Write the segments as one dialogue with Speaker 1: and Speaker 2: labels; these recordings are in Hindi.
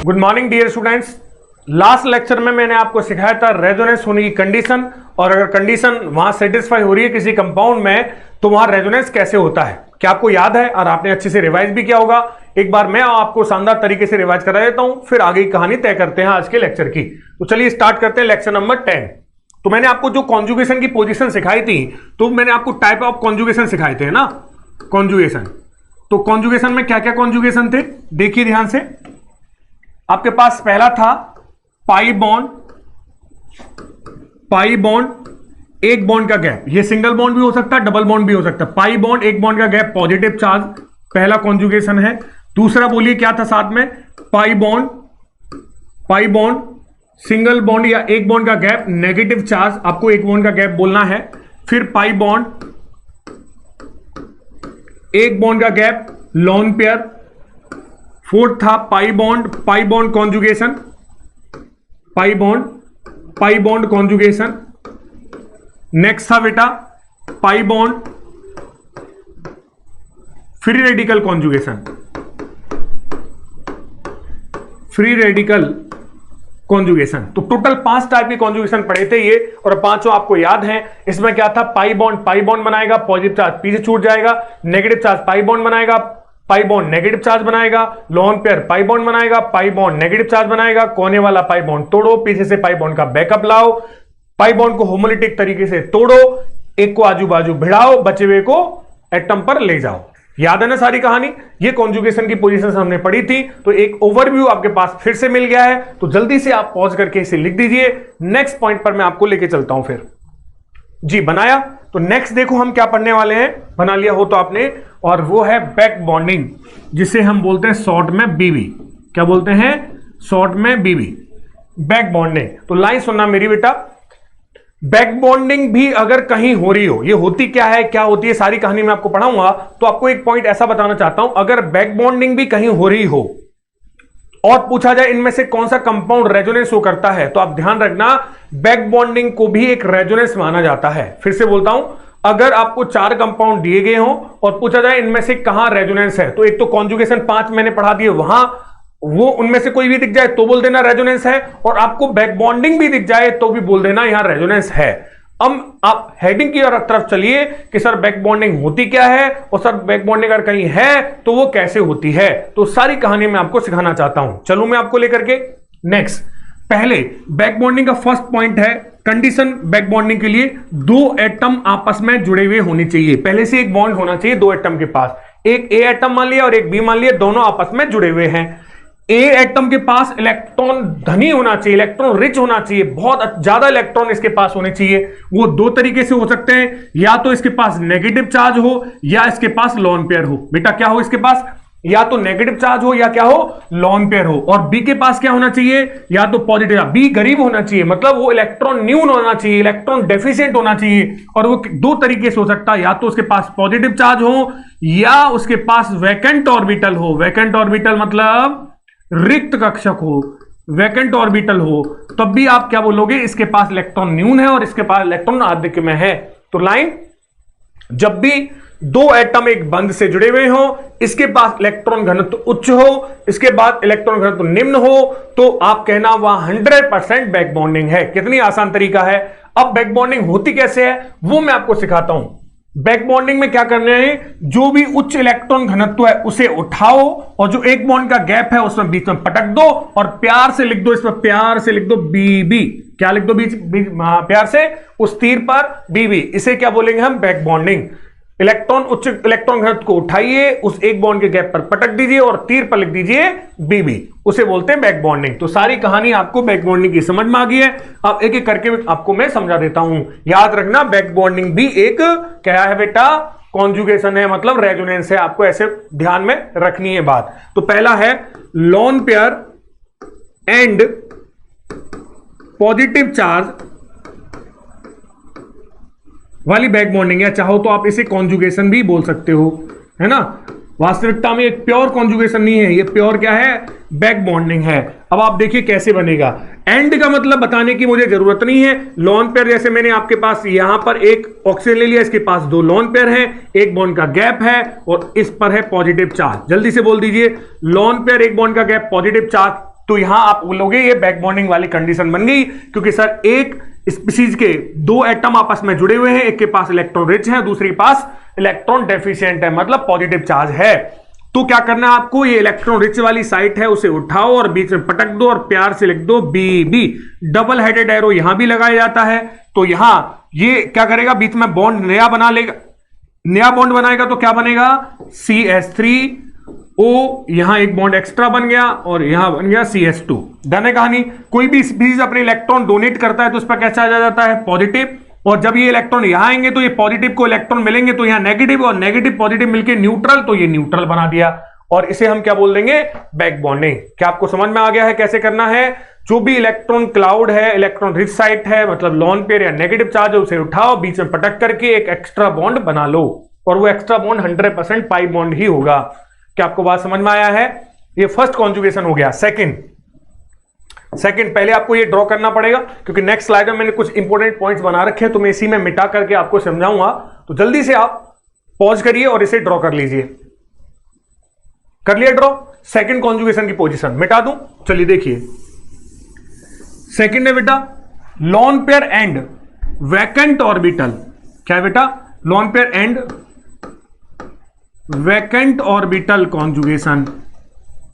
Speaker 1: Good morning dear students. Last lecture में मैंने आपको सिखाया था रेजोनेंस होने की कंडीशन, और अगर कंडीशन वहां सेटिस्फाई हो रही है किसी कंपाउंड में तो वहां रेजोनेंस कैसे होता है। क्या आपको याद है और आपने अच्छे से रिवाइज भी किया होगा? एक बार मैं आपको शानदार तरीके से रिवाइज करा देता हूं, फिर आगे की कहानी तय करते हैं आज के लेक्चर की। तो चलिए स्टार्ट करते हैं लेक्चर नंबर 10। तो मैंने आपको जो कॉन्जुगेशन की पोजीशन सिखाई थी, तो मैंने आपको टाइप ऑफ कॉन्जुगेशन सिखाए थे ना, कॉन्जुगेशन। तो कॉन्जुगेशन में क्या क्या कॉन्जुगेशन थे देखिए ध्यान से। आपके पास पहला था पाई बॉन्ड, एक बॉन्ड का गैप। ये सिंगल बॉन्ड भी हो सकता है, डबल बॉन्ड भी हो सकता है। पाई बॉन्ड, एक बॉन्ड का गैप, पॉजिटिव चार्ज, पहला कॉन्जुगेशन है। दूसरा बोलिए क्या था साथ में? पाई बॉन्ड, सिंगल बॉन्ड या एक बॉन्ड का गैप, नेगेटिव चार्ज, आपको एक बॉन्ड का गैप बोलना है। फिर पाई बॉन्ड, एक बॉन्ड का गैप, लोन पेयर। फोर्थ था pi bond conjugation, pi bond conjugation. Next था बेटा pi bond free radical conjugation, तो टोटल 5 टाइप के कॉन्जुगेशन पढ़े थे ये, और पांचों आपको याद हैं। इसमें क्या था? पाई बॉन्ड बनाएगा, पॉजिटिव चार्ज पीछे छूट जाएगा। नेगेटिव चार्ज पाई बॉन्ड बनाएगा, पाई बॉन्ड नेगेटिव चार्ज बनाएगा। लोन पेयर पाई बॉन्ड बनाएगा, पाई बॉन्ड नेगेटिव चार्ज बनाएगा। कोने वाला पाई बॉन्ड तोड़ो, पीछे से पाई बॉन्ड का बैकअप लाओ। पाई बॉन्ड को होमोलिटिक तरीके से तोड़ो, एक को आजू बाजू भिड़ाओ, बचे हुए को एटम पर ले जाओ। याद है ना सारी कहानी? ये कॉन्जुगेशन की पोजीशन हमने पढ़ी थी, तो एक ओवरव्यू आपके पास फिर से मिल गया है। तो जल्दी से आप पॉज करके इसे लिख दीजिए। नेक्स्ट पॉइंट पर मैं आपको लेके चलता हूं। फिर जी बनाया, तो नेक्स्ट देखो हम क्या पढ़ने वाले हैं। बना लिया हो तो आपने, और वो है बैक बॉन्डिंग, जिसे हम बोलते हैं शॉर्ट में बीबी। क्या बोलते हैं? शॉर्ट में बीबी, बैक बॉन्डिंग। तो लाइन सुनना मेरी बेटा, बैक बॉन्डिंग भी अगर कहीं हो रही हो, ये होती क्या है, क्या होती है, सारी कहानी मैं आपको पढ़ाऊंगा। तो आपको एक पॉइंट ऐसा बताना चाहता हूं, अगर बैक बॉन्डिंग भी कहीं हो रही हो और पूछा जाए इनमें से कौन सा कंपाउंड रेजोनेंस शो करता है, तो आप ध्यान रखना बैक बॉन्डिंग को भी एक रेजोनेंस माना जाता है। फिर से बोलता हूं, अगर आपको 4 कंपाउंड दिए गए हो और पूछा जाए इनमें से कहां रेजोनेंस है, तो एक तो कॉन्जुगेशन 5 मैंने पढ़ा दिए, वहां वो उनमें से कोई भी दिख जाए तो बोल देना रेजोनेंस है, और आपको बैक बॉन्डिंग भी दिख जाए तो भी बोल देना यहां रेजोनेंस है। अब आप हेडिंग की तरफ चलिए कि सर बैक बॉन्डिंग होती क्या है, और सर बैक बॉन्डिंग अगर कहीं है तो वो कैसे होती है। तो सारी कहानी मैं आपको सिखाना चाहता हूं। चलूं मैं आपको लेकर के नेक्स्ट। पहले बैक बॉन्डिंग का फर्स्ट पॉइंट है कंडीशन बैक बॉन्डिंग के लिए, 2 एटम आपस में जुड़े हुए होने चाहिए। पहले से एक बॉन्ड होना चाहिए 2 एटम के पास, एक ए एटम मान लिया और एक बी मान लिया, दोनों आपस में जुड़े हुए हैं। ए एटम के पास इलेक्ट्रॉन धनी होना चाहिए, इलेक्ट्रॉन रिच होना चाहिए, बहुत ज्यादा इलेक्ट्रॉन इसके पास होने चाहिए। वो 2 तरीके से हो सकते हैं, या तो इसके पास नेगेटिव चार्ज हो या इसके पास लोन पेयर हो। बेटा क्या हो इसके पास? या तो नेगेटिव चार्ज हो या क्या हो? लोन पेयर हो। और बी के पास क्या होना चाहिए? या तो पॉजिटिव। बी गरीब होना चाहिए, मतलब वो इलेक्ट्रॉन न्यून होना चाहिए, इलेक्ट्रॉन डेफिशिएंट होना चाहिए। और वो 2 तरीके से हो सकता है, या तो उसके पास पॉजिटिव चार्ज हो या उसके पास वैकेंट ऑर्बिटल हो। वैकेंट ऑर्बिटल मतलब रिक्त कक्षक हो, वैकेंट ऑर्बिटल हो, तब भी आप क्या बोलोगे? इसके पास इलेक्ट्रॉन न्यून है और इसके पास इलेक्ट्रॉन आधिक्य में है। तो लाइन, जब भी 2 एटम एक बंध से जुड़े हुए हो, इसके पास इलेक्ट्रॉन घनत्व उच्च हो, इसके बाद इलेक्ट्रॉन घनत्व निम्न हो, तो आप कहना वहां 100% बैक बॉन्डिंग है। कितनी आसान तरीका है। अब बैक बॉन्डिंग होती कैसे है वो मैं आपको सिखाता हूं। बैक बॉन्डिंग में क्या करना है? जो भी उच्च इलेक्ट्रॉन घनत्व है उसे उठाओ, और जो एक बॉन्ड का गैप है उसमें बीच में पटक दो, और प्यार से लिख दो, इसमें प्यार से लिख दो बीबी। क्या लिख दो? बीच प्यार से उस तीर पर बीबी। इसे क्या बोलेंगे हम? Back bonding. इलेक्ट्रॉन उच्च इलेक्ट्रॉन घनत्व को उठाइए, उस एक बॉन्ड के गैप पर पटक दीजिए और तीर पर लिख दीजिए बीबी, उसे बोलते हैं बैक बॉन्डिंग। तो सारी कहानी आपको बैक बॉन्डिंग की समझ में आ गई है। अब एक एक करके आपको मैं समझा देता हूं। याद रखना बैक बॉन्डिंग भी एक क्या है बेटा? कॉन्जुगेशन है, मतलब रेजोनेंस है। आपको ऐसे ध्यान में रखनी है बात। तो पहला है lone pair and positive charge वाली बैक बॉन्डिंग, या चाहो तो आप इसे कॉन्जुगेशन भी बोल सकते हो, है ना। वास्तविकता में एक प्योर कॉन्जुगेशन नहीं है, ये प्योर क्या है? बैक बॉन्डिंग है। अब आप देखिए कैसे बनेगा। एंड का मतलब बताने की मुझे जरूरत नहीं है। लोन पेयर जैसे मैंने आपके पास यहां पर एक ऑक्सीजन ले लिया, इसके पास 2 लोन पेयर है, एक बॉन्ड का गैप है और इस पर है पॉजिटिव चार्ज। जल्दी से बोल दीजिए, लोन पेयर एक बॉन्ड का गैप पॉजिटिव चार्ज, तो यहां आप बोलोगे ये बैक बॉन्डिंग वाली कंडीशन बन गई, क्योंकि सर एक स्पीसीज के दो एटम आपस में जुड़े हुए हैं, एक के पास इलेक्ट्रॉन रिच है, दूसरे के पास इलेक्ट्रॉन डेफिशिएंट है, मतलब पॉजिटिव चार्ज है। तो क्या करना है आपको, ये इलेक्ट्रॉन रिच वाली साइट है उसे उठाओ और बीच में पटक दो और प्यार से लिख दो BB। डबल हेडेड एरो यहां भी लगाया जाता है। तो यहां ये क्या करेगा, बीच में बॉन्ड नया बना लेगा, नया बॉन्ड बनाएगा तो क्या बनेगा CH3O, यहां एक बॉन्ड एक्स्ट्रा बन गया और यहां बन गया CH2। डन है कहानी। कोई भी स्पीसीज अपने इलेक्ट्रॉन डोनेट करता है तो उस पर कैसा आ जाता है, पॉजिटिव, और जब ये इलेक्ट्रॉन यहां आएंगे तो ये पॉजिटिव को इलेक्ट्रॉन मिलेंगे तो यहां नेगेटिव, और नेगेटिव पॉजिटिव मिलके न्यूट्रल, तो ये न्यूट्रल बना दिया, और इसे हम क्या बोल देंगे, बैक बॉन्डिंग। क्या आपको समझ में आ गया है कैसे करना है। जो भी इलेक्ट्रॉन क्लाउड है, इलेक्ट्रॉन रिच साइट है, मतलब लॉन पेयर या नेगेटिव चार्ज है, उसे उठाओ, बीच में पटक करके एक एक्स्ट्रा बॉन्ड बना लो, और वो एक्स्ट्रा बॉन्ड 100% पाई बॉन्ड ही होगा। क्या आपको बात समझ में आया है। ये फर्स्ट कॉन्जुगेशन हो गया। सेकंड पहले आपको ये ड्रॉ करना पड़ेगा, क्योंकि नेक्स्ट स्लाइड में मैंने कुछ इंपॉर्टेंट पॉइंट्स बना रखे हैं, तो मैं इसी में मिटा करके आपको समझाऊंगा। तो जल्दी से आप पॉज करिए और इसे ड्रॉ कर लीजिए। कर लिया ड्रॉ। सेकंड कॉन्जुगेशन की पोजीशन मिटा दूं, चलिए देखिए। सेकंड है बेटा lone pair and vacant orbital. क्या है बेटा, lone pair and vacant orbital conjugation.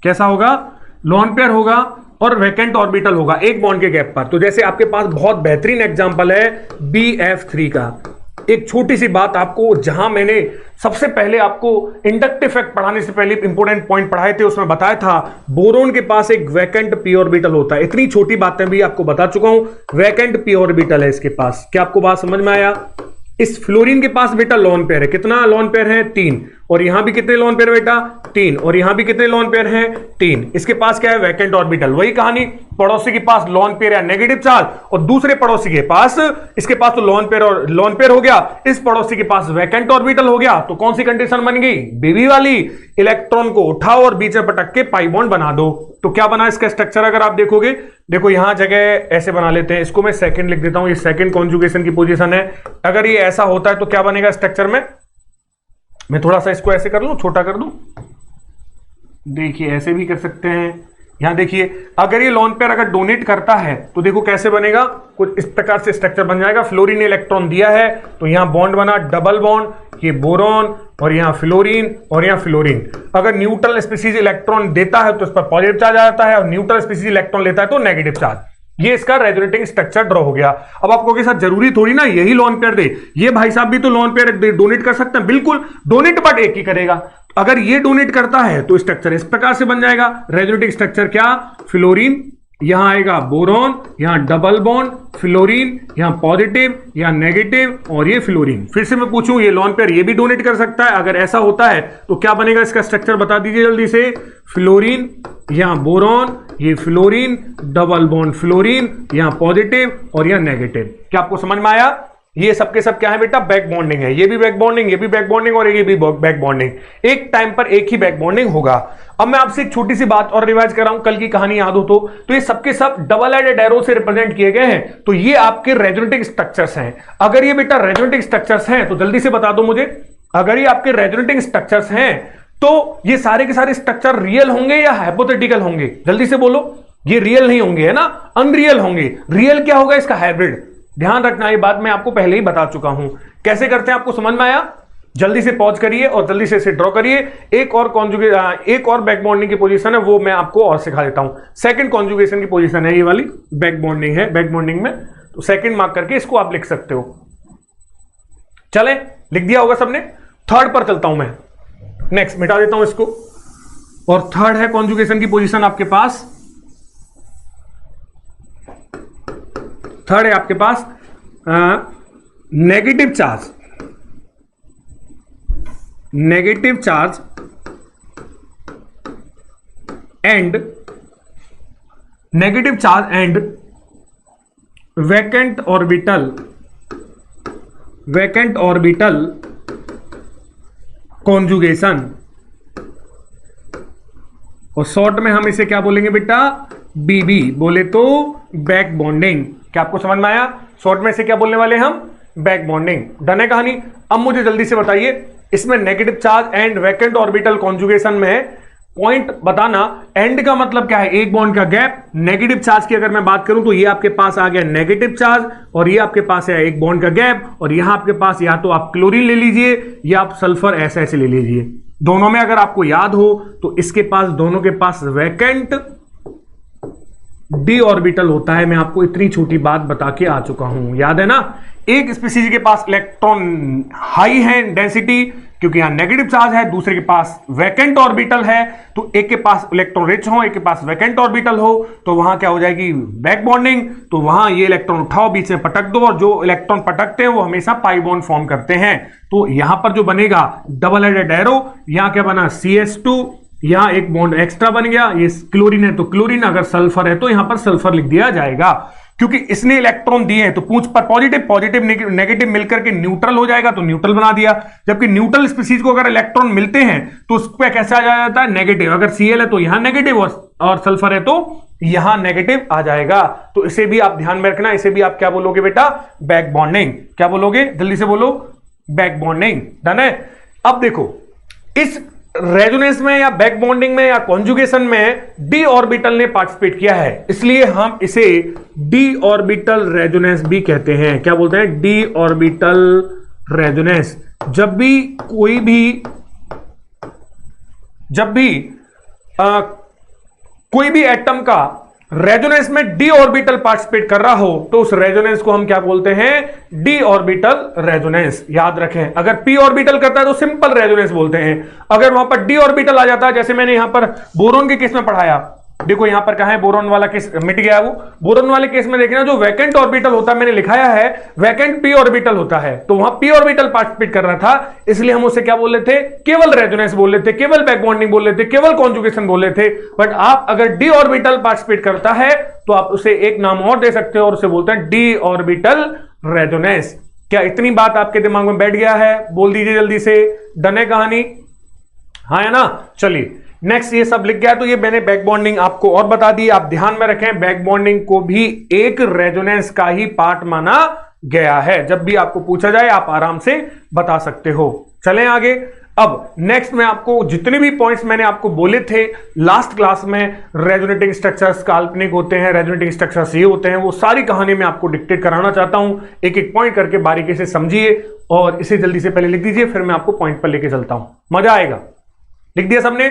Speaker 1: कैसा होगा, लॉन पेयर होगा और वैकेंट ऑर्बिटल होगा एक बॉन्ड के गैप पर। तो जैसे आपके पास बहुत बेहतरीन एग्जांपल है BF3 का। एक छोटी सी बात आपको, जहां मैंने सबसे पहले आपको इंडक्टिव इफेक्ट पढ़ाने से पहले इंपॉर्टेंट पॉइंट पढ़ाए थे, उसमें बताया था बोरोन के पास एक वैकेंट p ऑर्बिटल होता है। इतनी छोटी बातें भी आपको बता चुका हूं, वैकेंट p ऑर्बिटल है इसके पास। क्या आपको बात समझ में आया। इस फ्लोरीन के पास बेटा लॉन पेयर है, कितना लॉन पेयर है 3, और यहां भी कितने लॉन पेयर बेटा 3, और यहां भी कितने लॉन पेयर हैं 3। इसके पास क्या है, वैकेंट ऑर्बिटल। वही कहानी, पड़ोसी के पास लॉन पेयर या नेगेटिव चार्ज, और दूसरे पड़ोसी के पास, इसके पास तो लॉन पेयर और लॉन पेयर हो गया, इस पड़ोसी के पास वैकेंट ऑर्बिटल हो गया। तो कौन सी कंडीशन बन गई, BB वाली। इलेक्ट्रॉन को उठाओ और बीच में पटक के पाई बॉन्ड बना दो। तो क्या बना इसका स्ट्रक्चर, अगर आप देखोगे, देखो यहां जगह ऐसे बना लेते हैं, इसको मैं सेकंड लिख देता हूं, ये सेकंड कॉन्जुगेशन की पोजीशन है। अगर ये ऐसा होता है तो क्या बनेगा स्ट्रक्चर में, मैं थोड़ा सा इसको ऐसे कर लूं, छोटा कर दूं, देखिए ऐसे भी कर सकते हैं। यहां देखिए, अगर ये लॉन पेयर अगर डोनेट करता है तो देखो कैसे बनेगा, कुछ इस प्रकार से स्ट्रक्चर बन जाएगा। फ्लोरीन ने इलेक्ट्रॉन दिया है तो यहां बॉन्ड बना, डबल बॉन्ड, ये बोरॉन, और यहां फ्लोरीन और यहां फ्लोरीन। अगर न्यूट्रल स्पीसीज इलेक्ट्रॉन देता है तो इस पर पॉजिटिव चार्ज आ जाता है, और न्यूट्रल स्पीसीज इलेक्ट्रॉन लेता है तो नेगेटिव चार्ज। ये इसका रेजोनेटिंग स्ट्रक्चर ड्रॉ हो गया। अब आपको के साथ जरूरी थोड़ी ना यही लॉन पेयर दे, ये भाई साहब भी तो लॉन पेयर डोनेट कर सकते हैं, बिल्कुल डोनेट बट एक ही करेगा। अगर ये डोनेट करता है तो स्ट्रक्चर इस प्रकार से बन जाएगा। रेजोनेटिंग स्ट्रक्चर क्या, फ्लोरीन, यहां आएगा बोरॉन, यहां डबल बॉन्ड, फ्लोरीन, यहां पॉजिटिव, यहां नेगेटिव, और ये फ्लोरीन। फिर से मैं पूछूं, ये लॉन पेयर ये भी डोनेट कर सकता है। अगर ऐसा होता है तो क्या बनेगा इसका स्ट्रक्चर, बता दीजिए जल्दी से। फ्लोरीन, यहां बोरॉन, ये फ्लोरीन, डबल बॉन्ड फ्लोरीन, यहां पॉजिटिव और यहां नेगेटिव। क्या आपको समझ में आया। ये सबके सब क्या है बेटा, बैक बॉन्डिंग है। ये भी बैक बॉन्डिंग, ये भी बैक बॉन्डिंग, और ये भी बैक बॉन्डिंग। एक टाइम पर एक ही बैक बॉन्डिंग होगा। अब मैं आपसे एक छोटी सी बात और रिवाइज कर रहा हूं, कल की कहानी याद हो तो ये सबके सब डबल हेडेड एरो से रिप्रेजेंट किए गए हैं। तो ये आपके रेजोनेटिंग स्ट्रक्चर्स हैं। अगर ये बेटा रेजोनेटिंग स्ट्रक्चर्स हैं तो जल्दी से बता दो मुझे, अगर ये आपके रेजोनेटिंग स्ट्रक्चर्स हैं तो ये सारे के सारे स्ट्रक्चर रियल होंगे या हाइपोथेटिकल होंगे, जल्दी से बोलो। ये रियल नहीं होंगे, है ना, अनरियल होंगे। रियल क्या होगा, इसका हाइब्रिड। ध्यान रखना, ये बात मैं आपको पहले ही बता चुका हूं। कैसे करते हैं आपको समझ में आया। जल्दी से पॉज करिए और जल्दी से इसे ड्रॉ करिए। एक और बैक बॉन्डिंग की पोजीशन है, वो मैं आपको और सिखा देता हूं। सेकंड कॉन्जुगेशन की पोजीशन है ये वाली, बैक बॉन्डिंग है। बैक बॉन्डिंग में तो सेकंड मार्क करके इसको आप लिख सकते हो। चले, लिख दिया होगा सबने। थर्ड पर चलता हूं मैं, नेक्स्ट मिटा देता हूं इसको। और थर्ड है कॉन्जुगेशन की पोजीशन आपके पास, थर्ड है आपके पास negative charge, negative charge and negative charge and vacant orbital, vacant orbital conjugation. और शॉर्ट में हम इसे क्या बोलेंगे बेटा, BB बोले तो बैक बॉन्डिंग। क्या आपको समझ में आया। शॉर्ट में से क्या बोलने वाले हम, बैक बॉन्डिंग। डन है कहानी। अब मुझे जल्दी से बताइए, इसमें negative charge and vacant orbital conjugation में पॉइंट बताना, एंड का मतलब क्या है, एक बॉन्ड का गैप। नेगेटिव चार्ज की अगर मैं बात करूं तो ये आपके पास आ गया नेगेटिव चार्ज, और ये आपके पास है एक बॉन्ड का गैप, और यहां आपके पास या तो आप क्लोरीन ले लीजिए या आप सल्फर SH ले लीजिए। दोनों में अगर आपको याद हो तो इसके पास, दोनों के पास वैकेंट d ऑर्बिटल होता है। मैं आपको इतनी छोटी बात बता के आ चुका हूं, याद है ना। एक स्पीशीज के पास इलेक्ट्रॉन हाई है डेंसिटी क्योंकि यहां नेगेटिव चार्ज है, दूसरे के पास वैकेंट ऑर्बिटल है, तो एक के पास इलेक्ट्रॉन रिच हो, एक के पास वैकेंट ऑर्बिटल हो, तो वहां क्या हो जाएगी, बैक बॉन्डिंग। तो वहां ये इलेक्ट्रॉन उठाओ, बीच में पटक दो, और जो इलेक्ट्रॉन पटकते हैं वो हमेशा पाई बॉन्ड फॉर्म करते हैं। तो यहां पर जो बनेगा डबल हेडेड एरो, यहां क्या बना CH2, यहां एक बॉन्ड एक्स्ट्रा बन गया, ये क्लोरीन है तो क्लोरीन, अगर सल्फर है तो यहां पर सल्फर लिख दिया जाएगा, क्योंकि इसने इलेक्ट्रॉन दिए हैं। तो पूंछ पर पॉजिटिव पॉजिटिव नेगेटिव मिलकर के न्यूट्रल हो जाएगा, तो न्यूट्रल बना दिया। जबकि न्यूट्रल स्पीशीज को अगर इलेक्ट्रॉन मिलते हैं तो उस पर कैसे आ जाता है, नेगेटिव। अगर Cl है तो यहां नेगेटिव, और सल्फर है तो यहां नेगेटिव आ जाएगा। तो इसे भी आप ध्यान में रखना, इसे भी आप क्या बोलोगे बेटा, बैक बॉन्डिंग। क्या बोलोगे, जल्दी से बोलो, बैक बॉन्डिंग। डन है। अब देखो, इस रेजोनेंस में या बैक बॉन्डिंग में या कॉन्जुगेशन में d ऑर्बिटल ने पार्टिसिपेट किया है, इसलिए हम इसे d ऑर्बिटल रेजोनेंस भी कहते हैं। क्या बोलते हैं, d ऑर्बिटल रेजोनेंस। जब भी कोई भी एटम का रेजोनेंस में d ऑर्बिटल पार्टिसिपेट कर रहा हो तो उस रेजोनेंस को हम क्या बोलते हैं, d ऑर्बिटल रेजोनेंस। याद रखें, अगर p ऑर्बिटल करता है तो सिंपल रेजोनेंस बोलते हैं। अगर वहां पर d ऑर्बिटल आ जाता है, जैसे मैंने यहां पर बोरोन के केस में पढ़ाया, देखो यहां पर कहां है, बोरोन वाला केस मिट गया। वो बोरोन वाले केस में देखना, जो वैकेंट ऑर्बिटल होता है, मैंने लिखाया है वैकेंट p ऑर्बिटल होता है, तो वहां p ऑर्बिटल पार्टिसिपेट कर रहा था, इसलिए हम उसे क्या बोल रहे थे, केवल रेजोनेंस बोल रहे थे, केवल बैक बॉन्डिंग बोल रहे थे, केवल कॉन्जुगेशन बोल रहे थे। बट आप अगर d ऑर्बिटल पार्टिसिपेट करता है तो आप उसे एक नाम और दे सकते हो, और उसे बोलते हैं d ऑर्बिटल रेजोनेंस। क्या इतनी बात आपके दिमाग में बैठ गया है, बोल दीजिए जल्दी से। डन है कहानी, हाँ है ना। चलिए नेक्स्ट, ये सब लिख गया, तो ये मैंने बैक बॉन्डिंग आपको और बता दी। आप ध्यान में रखें, बैक बॉन्डिंग को भी एक रेजोनेंस का ही पार्ट माना गया है। जब भी आपको पूछा जाए आप आराम से बता सकते हो। चलें आगे। अब नेक्स्ट में आपको जितने भी पॉइंट्स मैंने आपको बोले थे लास्ट क्लास में, रेजोनेटिंग स्ट्रक्चर्स काल्पनिक होते हैं, रेजोनेटिंग स्ट्रक्चर्स ये होते हैं, वो सारी कहानी मैं आपको डिक्टेट कराना चाहता हूं। एक एक पॉइंट करके बारीकी से समझिए, और इसे जल्दी से पहले लिख दीजिए, फिर मैं आपको पॉइंट पर लेके चलता हूं, मजा आएगा। लिख दिया सबने,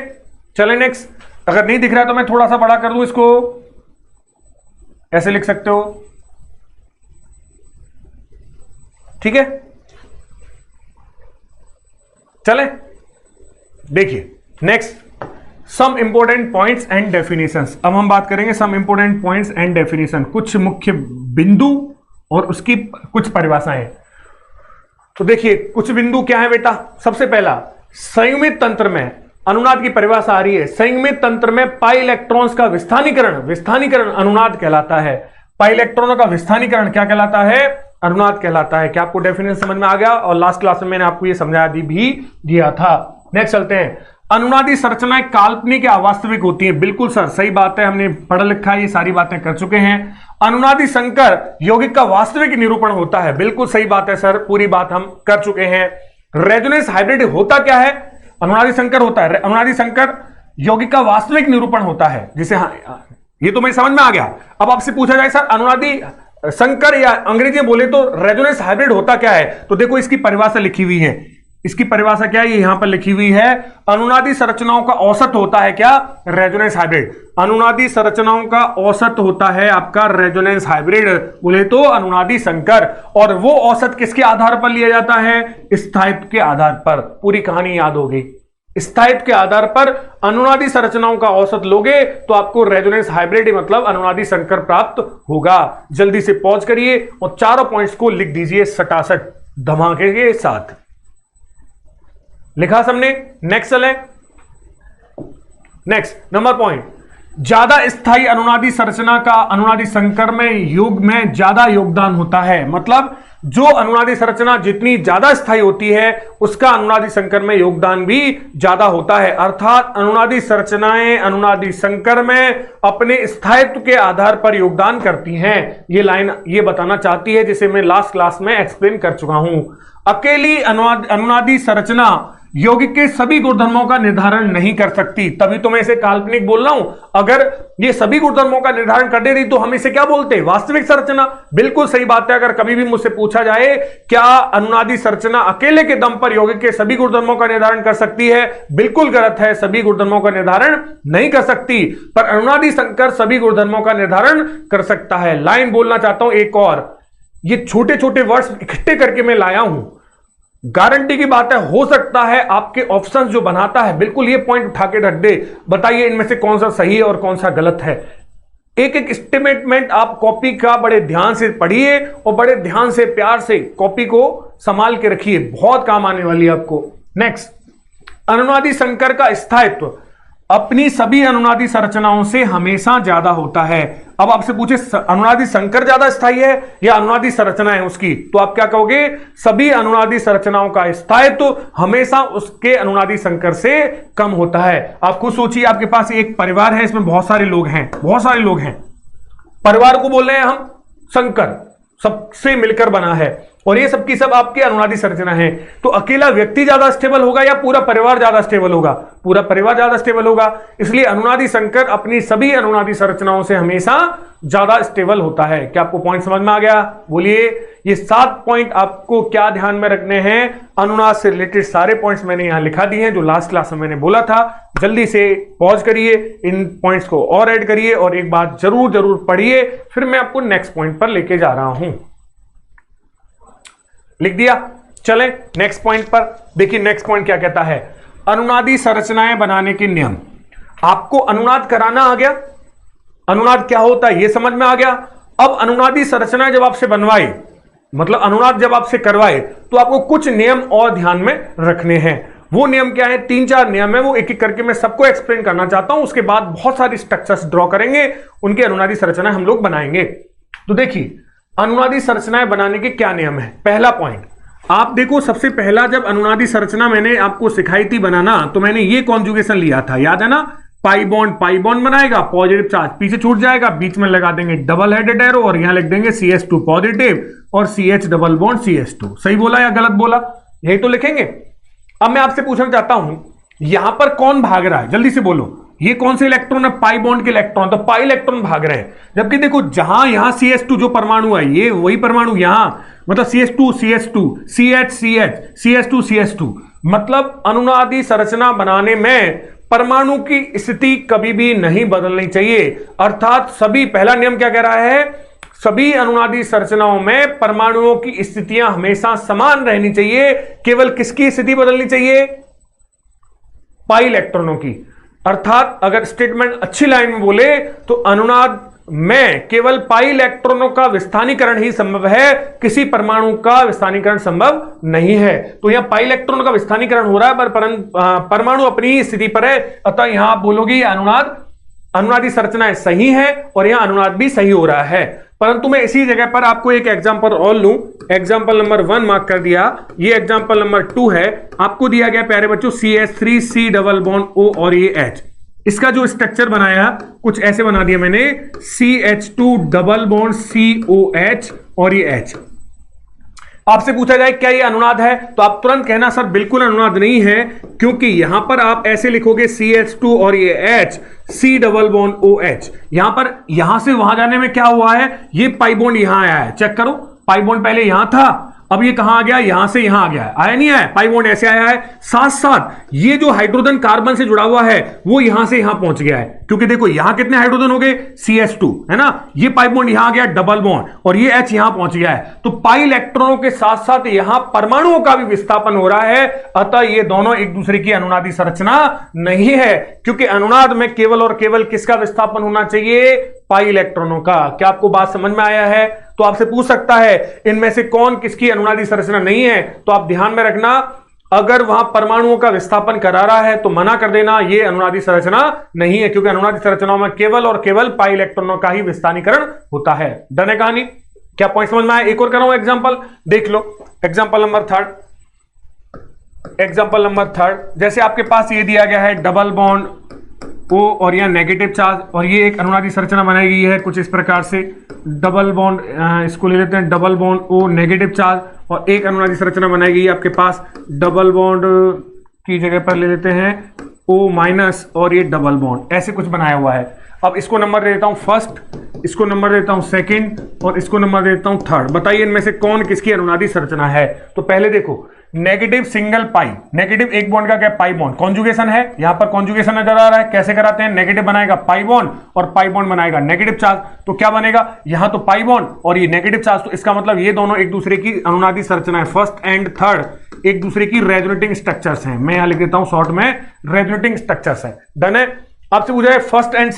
Speaker 1: चले नेक्स्ट। अगर नहीं दिख रहा है तो मैं थोड़ा सा बड़ा कर दूं इसको, ऐसे लिख सकते हो, ठीक है। चले देखिए next, some important points and definitions. अब हम बात करेंगे some important points and definition, कुछ मुख्य बिंदु और उसकी कुछ परिभाषाएं। तो देखिए कुछ बिंदु क्या है बेटा। सबसे पहला, संयुग्मित तंत्र में अनुनाद की परिभाषा आ रही है। संयुग्मित तंत्र में पाई इलेक्ट्रॉन्स का विस्थानीकरण अनुनाद कहलाता है। पाई इलेक्ट्रॉनों का विस्थानीकरण क्या कहलाता है, अनुनाद कहलाता है। क्या आपको डेफिनेशन समझ में आ गया, और लास्ट क्लास में मैंने आपको ये समझा भी दिया था। नेक्स्ट चलते हैं, अनुनादी संरचनाएं काल्पनिक या अवास्तविक होती हैं। बिल्कुल सर, सही बात है, हमने पढ़ लिखा है, ये सारी बातें कर चुके हैं। अनुनादी संकर यौगिक का वास्तविक निरूपण होता है। बिल्कुल सही बात है सर, पूरी बात हम कर चुके हैं। रेजोनेंस हाइब्रिड होता क्या है, अनुनादी संकर होता है। अनुनादी संकर यौगिक का वास्तविक निरूपण होता है, जिसे ये तो मुझे समझ में आ गया। अब आपसे पूछा जाए सर अनुनादी संकर या अंग्रेजी में बोले तो रेजोनेंस हाइब्रिड होता क्या है, तो देखो इसकी परिभाषा लिखी हुई है। इसकी परिभाषा क्या है, ये यहां पर लिखी हुई है। अनुनादी संरचनाओं का औसत होता है क्या, रेजोनेंस हाइब्रिड। अनुनादी संरचनाओं का औसत होता है आपका रेजोनेंस हाइब्रिड, बोले तो अनुनादी संकर। और वो औसत किसके आधार पर लिया जाता है, स्थायित्व के आधार पर। पूरी कहानी याद होगी, स्थायित्व के आधार पर अनुनादी संरचनाओं का औसत लोगे तो आपको रेजोनेंस हाइब्रिड मतलब अनुनादी संकर प्राप्त होगा। जल्दी से पॉज करिए और चारों पॉइंट्स को लिख दीजिए सटासट धमाके के साथ। लिखा सबने, नेक्स्ट चले। नेक्स्ट नंबर पॉइंट, ज्यादा स्थायी अनुनादी संरचना का अनुनादी संकर में युग में ज्यादा योगदान होता है। मतलब जो अनुनादी संरचना जितनी ज्यादा स्थायी होती है उसका अनुनादी संकर में योगदान भी ज्यादा होता है। अर्थात अनुनादी संरचनाएं अनुनादी संकर में अपने स्थायित्व के आधार पर योगदान करती हैं। ये लाइन ये बताना चाहती है, जिसे मैं लास्ट क्लास में एक्सप्लेन कर चुका हूं। अकेली अनुनादी संरचना यौगिक के सभी गुणधर्मों का निर्धारण नहीं कर सकती, तभी तो मैं इसे काल्पनिक बोल रहा हूं। अगर ये सभी गुणधर्मों का निर्धारण कर दे रही तो हम इसे क्या बोलते हैं, वास्तविक संरचना। बिल्कुल सही बात है। अगर कभी भी मुझसे पूछा जाए क्या अनुनादी संरचना अकेले के दम पर यौगिक के सभी गुणधर्मों का निर्धारण कर सकती है, बिल्कुल गलत है। सभी गुणधर्मों का निर्धारण नहीं कर सकती, पर अनुनादी संकर सभी गुणधर्मों का निर्धारण कर सकता है। लाइन बोलना चाहता हूं एक और, ये छोटे छोटे वर्ड्स इकट्ठे करके मैं लाया हूं। गारंटी की बात है, हो सकता है आपके ऑप्शंस जो बनाता है बिल्कुल ये पॉइंट उठा के रख दे, बताइए इनमें से कौन सा सही है और कौन सा गलत है। एक एक स्टेटमेंट आप कॉपी का बड़े ध्यान से पढ़िए और बड़े ध्यान से प्यार से कॉपी को संभाल के रखिए, बहुत काम आने वाली है आपको। नेक्स्ट, अनुनादी संकर का स्थायित्व अपनी सभी अनुनादी संरचनाओं से हमेशा ज्यादा होता है। अब आपसे पूछे अनुनादी संकर ज्यादा स्थायी है या अनुनादी संरचना है उसकी, तो आप क्या कहोगे, सभी अनुनादी संरचनाओं का स्थायित्व हमेशा उसके अनुनादी संकर से कम होता है। आप खुद सोचिए, आपके पास एक परिवार है, इसमें बहुत सारे लोग हैं, बहुत सारे लोग हैं, परिवार को बोल रहे हैं हम संकर, सबसे मिलकर बना है, और ये सबकी सब आपकी अनुनादी संरचना है। तो अकेला व्यक्ति ज्यादा स्टेबल होगा या पूरा परिवार ज्यादा स्टेबल होगा, पूरा परिवार ज्यादा स्टेबल होगा। इसलिए अनुनादी संकर अपनी सभी अनुनादी संरचनाओं से हमेशा ज्यादा स्टेबल होता है। क्या आपको पॉइंट समझ में आ गया, बोलिए। ये 7 पॉइंट आपको क्या ध्यान में रखने हैं, अनुनाद से रिलेटेड सारे पॉइंट्स मैंने यहां लिखा दिए हैं जो लास्ट क्लास में मैंने बोला था। जल्दी से पॉज करिए, इन पॉइंट्स को और ऐड करिए और एक बात जरूर जरूर पढ़िए, फिर मैं आपको नेक्स्ट पॉइंट पर लेके जा रहा हूं। लिख दिया, चलें नेक्स्ट पॉइंट पर। देखिए नेक्स्ट पॉइंट क्या कहता है, अनुनादी संरचनाएं बनाने के नियम। आपको अनुनाद कराना आ गया, अनुनाद क्या होता है यह समझ में आ गया। अब अनुनादी संरचनाएं जब आपसे बनवाए, मतलब अनुनाद जब आपसे करवाए, तो आपको कुछ नियम और ध्यान में रखने हैं। वो नियम क्या है, 3-4 नियम है, वो एक एक करके मैं सबको एक्सप्लेन करना चाहता हूं। उसके बाद बहुत सारी स्ट्रक्चर्स ड्रॉ करेंगे, उनकी अनुनादी संरचनाएं हम लोग बनाएंगे। तो देखिए अनुनादी संरचनाएं बनाने के क्या नियम है। पहला पॉइंट आप देखो, सबसे पहला जब अनुनादी संरचना मैंने आपको सिखाई थी बनाना, तो मैंने ये कॉन्जुगेशन लिया था, याद है ना। पाई बॉन्ड बनाएगा, पॉजिटिव चार्ज पीछे छूट जाएगा, बीच में लगा देंगे डबल हेडेड एरो और यहां लिख देंगे CH2 पॉजिटिव और CH डबल बॉन्ड CH2। सही बोला या गलत बोला, यही तो लिखेंगे। अब मैं आपसे पूछना चाहता हूं, यहां पर कौन भाग रहा है, जल्दी से बोलो। ये कौन से इलेक्ट्रॉन है, पाई बॉन्ड के इलेक्ट्रॉन, तो पाई इलेक्ट्रॉन भाग रहे हैं। जबकि देखो जहां यहां CH2 जो परमाणु है, ये वही परमाणु यहां, मतलब CH2 CH2 CH CH CH2 CH2। मतलब अनुनादी संरचना बनाने में परमाणु की स्थिति कभी भी नहीं बदलनी चाहिए। अर्थात सभी, पहला नियम क्या कह रहा है, सभी अनुनादी संरचनाओं में परमाणुओं की स्थितियां हमेशा समान रहनी चाहिए। केवल किसकी स्थिति बदलनी चाहिए, पाई इलेक्ट्रॉनों की। अर्थात अगर स्टेटमेंट अच्छी लाइन में बोले तो अनुनाद में केवल पाई इलेक्ट्रॉनों का विस्थानीकरण ही संभव है, किसी परमाणु का विस्थानीकरण संभव नहीं है। तो यहां पाई इलेक्ट्रॉन का विस्थानीकरण हो रहा है, पर परमाणु अपनी स्थिति पर है। अतः यहां आप बोलोगे अनुनादी संरचनाएं सही है और यहां अनुनाद भी सही हो रहा है। परंतु मैं इसी जगह पर आपको एक एग्जांपल और लूं, एग्जांपल नंबर 1 मार्क कर दिया, ये एग्जांपल नंबर 2 है। आपको दिया गया प्यारे बच्चों CH3 C double bond O और ये H। इसका जो स्ट्रक्चर बनाया कुछ ऐसे बना दिया मैंने, CH2 डबल बॉन्ड COH और ये H। आपसे पूछा जाए क्या ये अनुनाद है, तो आप तुरंत कहना सर बिल्कुल अनुनाद नहीं है, क्योंकि यहां पर आप ऐसे लिखोगे CH2 और ये H C double bond OH। यहां पर यहां से वहां जाने में क्या हुआ है, ये पाई बॉन्ड यहां आया है, चेक करो, पाई बॉन्ड पहले यहां था, अब ये कहां आ गया, यहां से यहां आ गया है, आया नहीं आया, पाई बॉन्ड ऐसे आया है। साथ साथ ये जो हाइड्रोजन कार्बन से जुड़ा हुआ है वो यहां से यहां पहुंच गया है, क्योंकि देखो यहां कितने हाइड्रोजन हो गए, CH2 है ना, ये पाई बॉन्ड यहां आ गया डबल बॉन्ड और ये H यहां पहुंच गया है। तो पाई इलेक्ट्रॉनों के साथ साथ यहां परमाणुओं का भी विस्थापन हो रहा है। अतः ये दोनों एक दूसरे की अनुनादी संरचना नहीं है, क्योंकि अनुनाद में केवल और केवल किसका विस्थापन होना चाहिए, पाई इलेक्ट्रॉनों का। क्या आपको बात समझ में आया है। तो आपसे पूछ सकता है इनमें से कौन किसकी अनुनादी संरचना नहीं है, तो आप ध्यान में रखना, अगर वहां परमाणुओं का विस्थापन करा रहा है तो मना कर देना, ये अनुनादी संरचना नहीं है, क्योंकि अनुनादी संरचनाओं में केवल और केवल पाई इलेक्ट्रॉनों का ही विस्थानीकरण होता है। डन है कहानी, क्या पॉइंट समझ में आया। एक और कराऊं एग्जांपल, देख लो एग्जांपल नंबर 3। एग्जांपल नंबर 3, जैसे आपके पास ये दिया गया है डबल बॉन्ड O और यहां नेगेटिव चार्ज, और ये एक अनुनादी संरचना बनाई गई है कुछ इस प्रकार से, डबल बॉन्ड, इसको ले लेते हैं double bond O negative charge, और एक अनुनादी संरचना बनाई गई है आपके पास डबल बॉन्ड की जगह पर ले लेते हैं O माइनस और ये डबल बॉन्ड, ऐसे कुछ बनाया हुआ है। अब इसको नंबर दे देता हूं फर्स्ट, इसको नंबर देता हूं सेकंड और इसको नंबर देता हूं थर्ड। बताइए इनमें से कौन किसकी अनुनादी संरचना है। तो पहले देखो नेगेटिव सिंगल पाई, नेगेटिव एक बॉन्ड का क्या पाई बॉन्ड, कॉन्जुगेशन है, यहां पर कॉन्जुगेशन नजर आ रहा है। कैसे कराते हैं, नेगेटिव बनाएगा पाई बॉन्ड और पाई बॉन्ड बनाएगा नेगेटिव चार्ज, तो क्या बनेगा, यहां तो पाई बॉन्ड और ये नेगेटिव चार्ज, तो इसका मतलब ये दोनों एक दूसरे की अनुनादी संरचना है, फर्स्ट एंड थर्ड एक दूसरे की रेजोनेटिंग स्ट्रक्चर्स हैं। मैं यहां लिख देता हूं शॉर्ट में रेजोनेटिंग स्ट्रक्चर्स है। डन है। आपसे पूछा है फर्स्ट एंड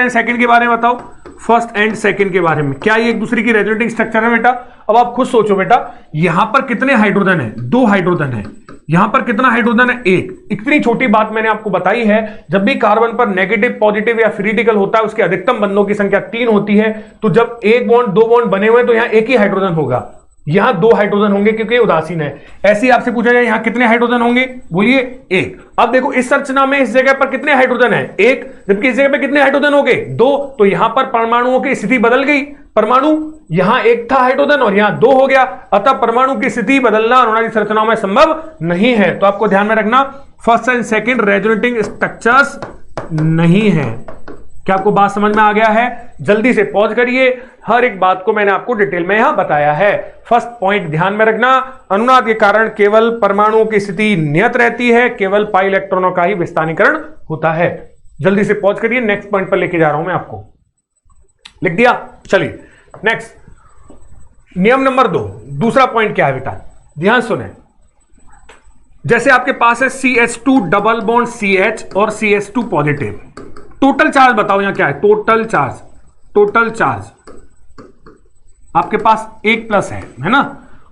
Speaker 1: सेकंड के बारे में बताओ, फर्स्ट एंड सेकंड के बारे में, क्या ये एक दूसरे की रेजोनेटिंग स्ट्रक्चर है बेटा। अब आप खुद सोचो बेटा, यहां पर कितने हाइड्रोजन है, 2 हाइड्रोजन है, यहां पर कितना हाइड्रोजन है, 1। इतनी छोटी बात मैंने आपको बताई है, जब भी कार्बन पर नेगेटिव पॉजिटिव या फ्री रेडिकल होता है उसके अधिकतम बंधों की संख्या 3 होती है। तो जब एक बॉन्ड 2 बॉन्ड बने हुए तो यहां एक ही हाइड्रोजन होगा, यहां 2 हाइड्रोजन होंगे क्योंकि उदासीन है। ऐसे ही आपसे पूछा जाए यहां कितने हाइड्रोजन होंगे, बोलिए 1। अब देखो इस संरचना में इस जगह पर कितने हाइड्रोजन है, 1, जबकि इस जगह पर कितने हाइड्रोजन हो गए, 2। तो यहां पर परमाणुओं की स्थिति बदल गई, परमाणु यहां 1 था हाइड्रोजन और यहां 2 हो गया, अतः परमाणु की स्थिति बदलना अनुनादी संरचनाओं में संभव नहीं है। तो आपको ध्यान में रखना first and second resonating structures नहीं है। क्या आपको बात समझ में आ गया है। जल्दी से पॉज करिए, हर एक बात को मैंने आपको डिटेल में यहां बताया है। फर्स्ट पॉइंट ध्यान में रखना, अनुनाद के कारण केवल परमाणुओं की स्थिति नियत रहती है, केवल पाई इलेक्ट्रॉनों का ही विस्थानीकरण होता है। जल्दी से पॉज करिए, नेक्स्ट पॉइंट पर लेके जा रहा हूं मैं आपको। लिख दिया, चलिए नेक्स्ट नियम नंबर 2, दूसरा पॉइंट क्या है बेटा, ध्यान सुने। जैसे आपके पास है CH2 डबल बॉन्ड CH और CH2 पॉजिटिव, टोटल चार्ज बताओ यहां क्या है, टोटल चार्ज आपके पास 1+ है ना।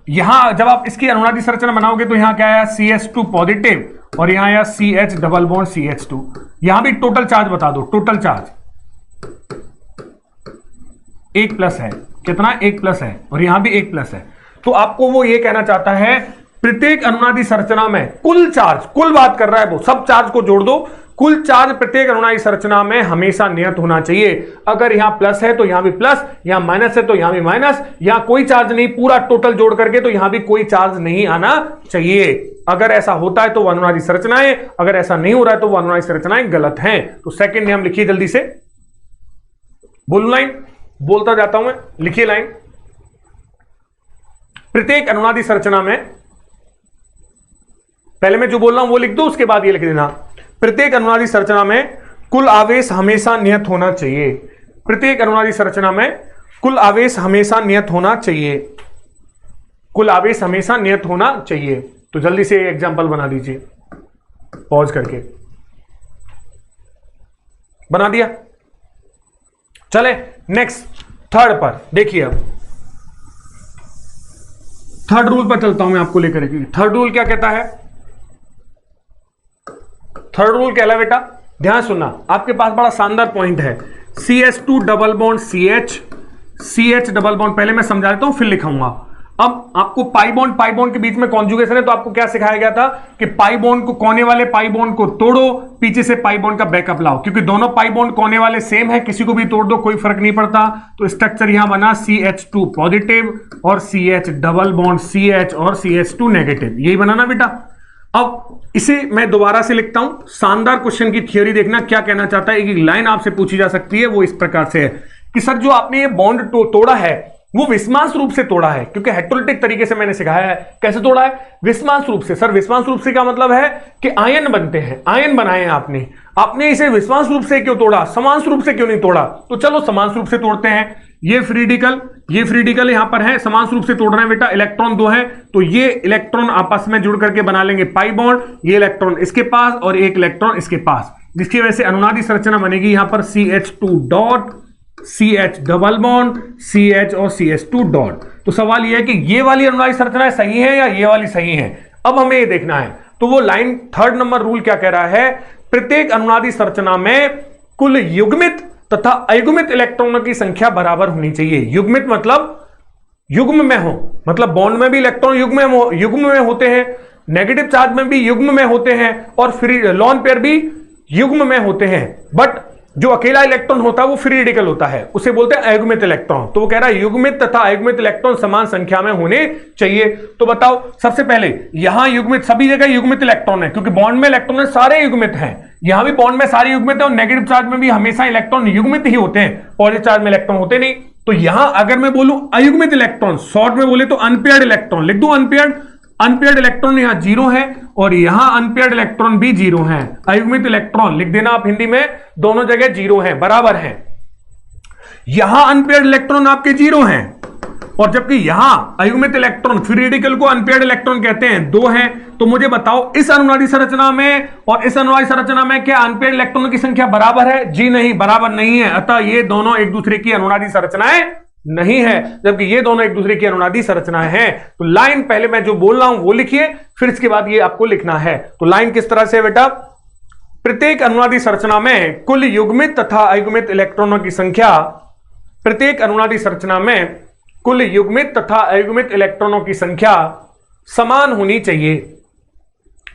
Speaker 1: यहां जब आप इसकी अनुनादी संरचना बनाओगे तो यहां क्या आया, CH2 पॉजिटिव और यहां आया CH डबल बॉन्ड CH2। यहां भी टोटल चार्ज बता दो, टोटल चार्ज 1+ है, कितना 1+ है और यहां भी 1+ है। तो आपको वो ये कहना चाहता है प्रत्येक अनुनादी संरचना में कुल चार्ज, कुल बात कर रहा है वो, सब चार्ज को जोड़ दो, कुल चार्ज प्रत्येक अनुनादी संरचना में हमेशा नियत होना चाहिए। अगर यहां प्लस है तो यहां भी प्लस, यहां माइनस है तो यहां भी माइनस, यहां कोई चार्ज नहीं, पूरा टोटल जोड़ करके तो यहां भी कोई चार्ज नहीं आना चाहिए। अगर ऐसा होता है तो वह अनुनादी संरचनाएं, अगर ऐसा नहीं हो रहा है तो वह अनुनादी संरचनाएं गलत हैं। तो सेकंड नियम लिखिए जल्दी से, बोलो लाइन, बोलता जाता हूं मैं, लिखिए लाइन। प्रत्येक अनुनादी संरचना में, पहले मैं जो बोल रहा हूं वो लिख दो, उसके बाद ये लिख देना। प्रत्येक अनुनादी संरचना में कुल आवेश हमेशा नियत होना चाहिए। प्रत्येक अनुनादी संरचना में कुल आवेश हमेशा नियत होना चाहिए, कुल आवेश हमेशा नियत होना चाहिए। तो जल्दी से एग्जांपल बना दीजिए, पॉज करके बना दिया। चले नेक्स्ट थर्ड पर देखिए, अब थर्ड रूल पर चलता हूं मैं आपको लेकर के। थर्ड रूल क्या कहता है, थर्ड रूल क्या है बेटा, ध्यान सुनना। आपके पास बड़ा शानदार पॉइंट है, CH2 double bond CH double bond, पहले मैं समझा देता हूं फिर लिखाऊंगा। अब आपको पाई बॉन्ड के बीच में कॉन्जुगेशन है, तो आपको क्या सिखाया गया था कि पाई बॉन्ड को, कोने वाले पाई बॉन्ड को तोड़ो, पीछे से पाई बॉन्ड का बैकअप लाओ, क्योंकि दोनों पाई बॉन्ड कोने वाले सेम है, किसी को भी तोड़ दो कोई फर्क नहीं पड़ता। तो स्ट्रक्चर यहां बना CH2 पॉजिटिव और CH डबल बॉन्ड CH और CH2 नेगेटिव, यही बना ना बेटा। अब इसे मैं दोबारा से लिखता हूं, शानदार क्वेश्चन की थ्योरी देखना क्या कहना चाहता है। एक लाइन आपसे पूछी जा सकती है, वो इस प्रकार से है कि सर जो आपने ये बॉन्ड तोड़ा है वो विस्मांस रूप से तोड़ा है, क्योंकि हेट्रोलिटिक तरीके से मैंने सिखाया है। कैसे तोड़ा है, विस्मांस रूप से। सर विस्मांस रूप से का मतलब है कि आयन बनते हैं, आयन बनाए हैं आपने इसे विस्मांस रूप से क्यों तोड़ा, समान रूप से क्यों नहीं तोड़ा। तो चलो समान रूप से तोड़ते हैं। ये फ्री रेडिकल यहां पर है, समान रूप से तोड़ रहे हैं बेटा। इलेक्ट्रॉन 2 है तो ये इलेक्ट्रॉन आपस में जुड़ करके बना लेंगे पाई बॉन्ड, ये इलेक्ट्रॉन इसके पास और एक इलेक्ट्रॉन इसके पास, जिसकी वजह से अनुनादी संरचना बनेगी यहां पर CH2 dot CH double bond CH और CH2 डॉट। तो सवाल यह है कि ये वाली अनुनादी संरचना सही है या ये वाली सही है, अब हमें ये देखना है। तो वो लाइन थर्ड नंबर रूल क्या कह रहा है, प्रत्येक अनुनादी संरचना में कुल युग्मित तथा अयुग्मित इलेक्ट्रॉनों की संख्या बराबर होनी चाहिए। युग्मित मतलब युग्म में हो, मतलब बॉन्ड में भी इलेक्ट्रॉन युग्म में होते हैं, नेगेटिव चार्ज में भी युग्म में होते हैं और फ्री लोन पेयर भी युग्म में होते हैं। बट जो अकेला इलेक्ट्रॉन होता है वो फ्री रेडिकल होता है, उसे बोलते हैं अयुग्मित इलेक्ट्रॉन। तो वो कह रहा है युग्मित तथा अयुग्मित इलेक्ट्रॉन समान संख्या में होने चाहिए। तो बताओ, सबसे पहले यहां युग्मित, सभी जगह युग्मित इलेक्ट्रॉन है क्योंकि बॉन्ड में इलेक्ट्रॉन सारे युग्मित हैं, यहां भी बॉन्ड में सारे युग्मित है और नेगेटिव चार्ज में भी हमेशा इलेक्ट्रॉन युग्मित ही होते हैं, पॉजिटिव चार्ज में इलेक्ट्रॉन होते नहीं। तो यहां अगर मैं बोलूं अयुग्मित इलेक्ट्रॉन, शॉर्ट में बोले तो अनपेयर्ड इलेक्ट्रॉन, लिख दूं अनपेयर्ड, अनपेयर्ड इलेक्ट्रॉन यहां 0 है और यहां अनपेयर्ड इलेक्ट्रॉन भी 0 है। अयुग्मित इलेक्ट्रॉन लिख देना आप हिंदी में, दोनों जगह 0 है, बराबर है। यहां अनपेयर्ड इलेक्ट्रॉन आपके 0 हैं और जबकि यहां अयुग्मित इलेक्ट्रॉन, फ्री रेडिकल को अनपेयर्ड इलेक्ट्रॉन कहते हैं, 2 हैं। तो मुझे बताओ इस अनुनादी संरचना में और इस अनुनादी संरचना में क्या अनपेयर्ड इलेक्ट्रॉनों की संख्या बराबर है? जी नहीं, बराबर नहीं है। अतः ये दोनों एक दूसरे की अनुनादी संरचनाएं नहीं है, जबकि ये दोनों एक दूसरे की अनुनादी संरचनाएं हैं। तो लाइन पहले मैं जो बोल रहा हूं वो लिखिए, फिर इसके बाद ये आपको लिखना है। तो लाइन किस तरह से बेटा, प्रत्येक अनुनादी संरचना में कुल युग्मित तथा अयुग्मित इलेक्ट्रॉनों की संख्या, प्रत्येक अनुनादी संरचना में कुल युग्मित तथा अयुग्मित इलेक्ट्रॉनों की संख्या समान होनी चाहिए।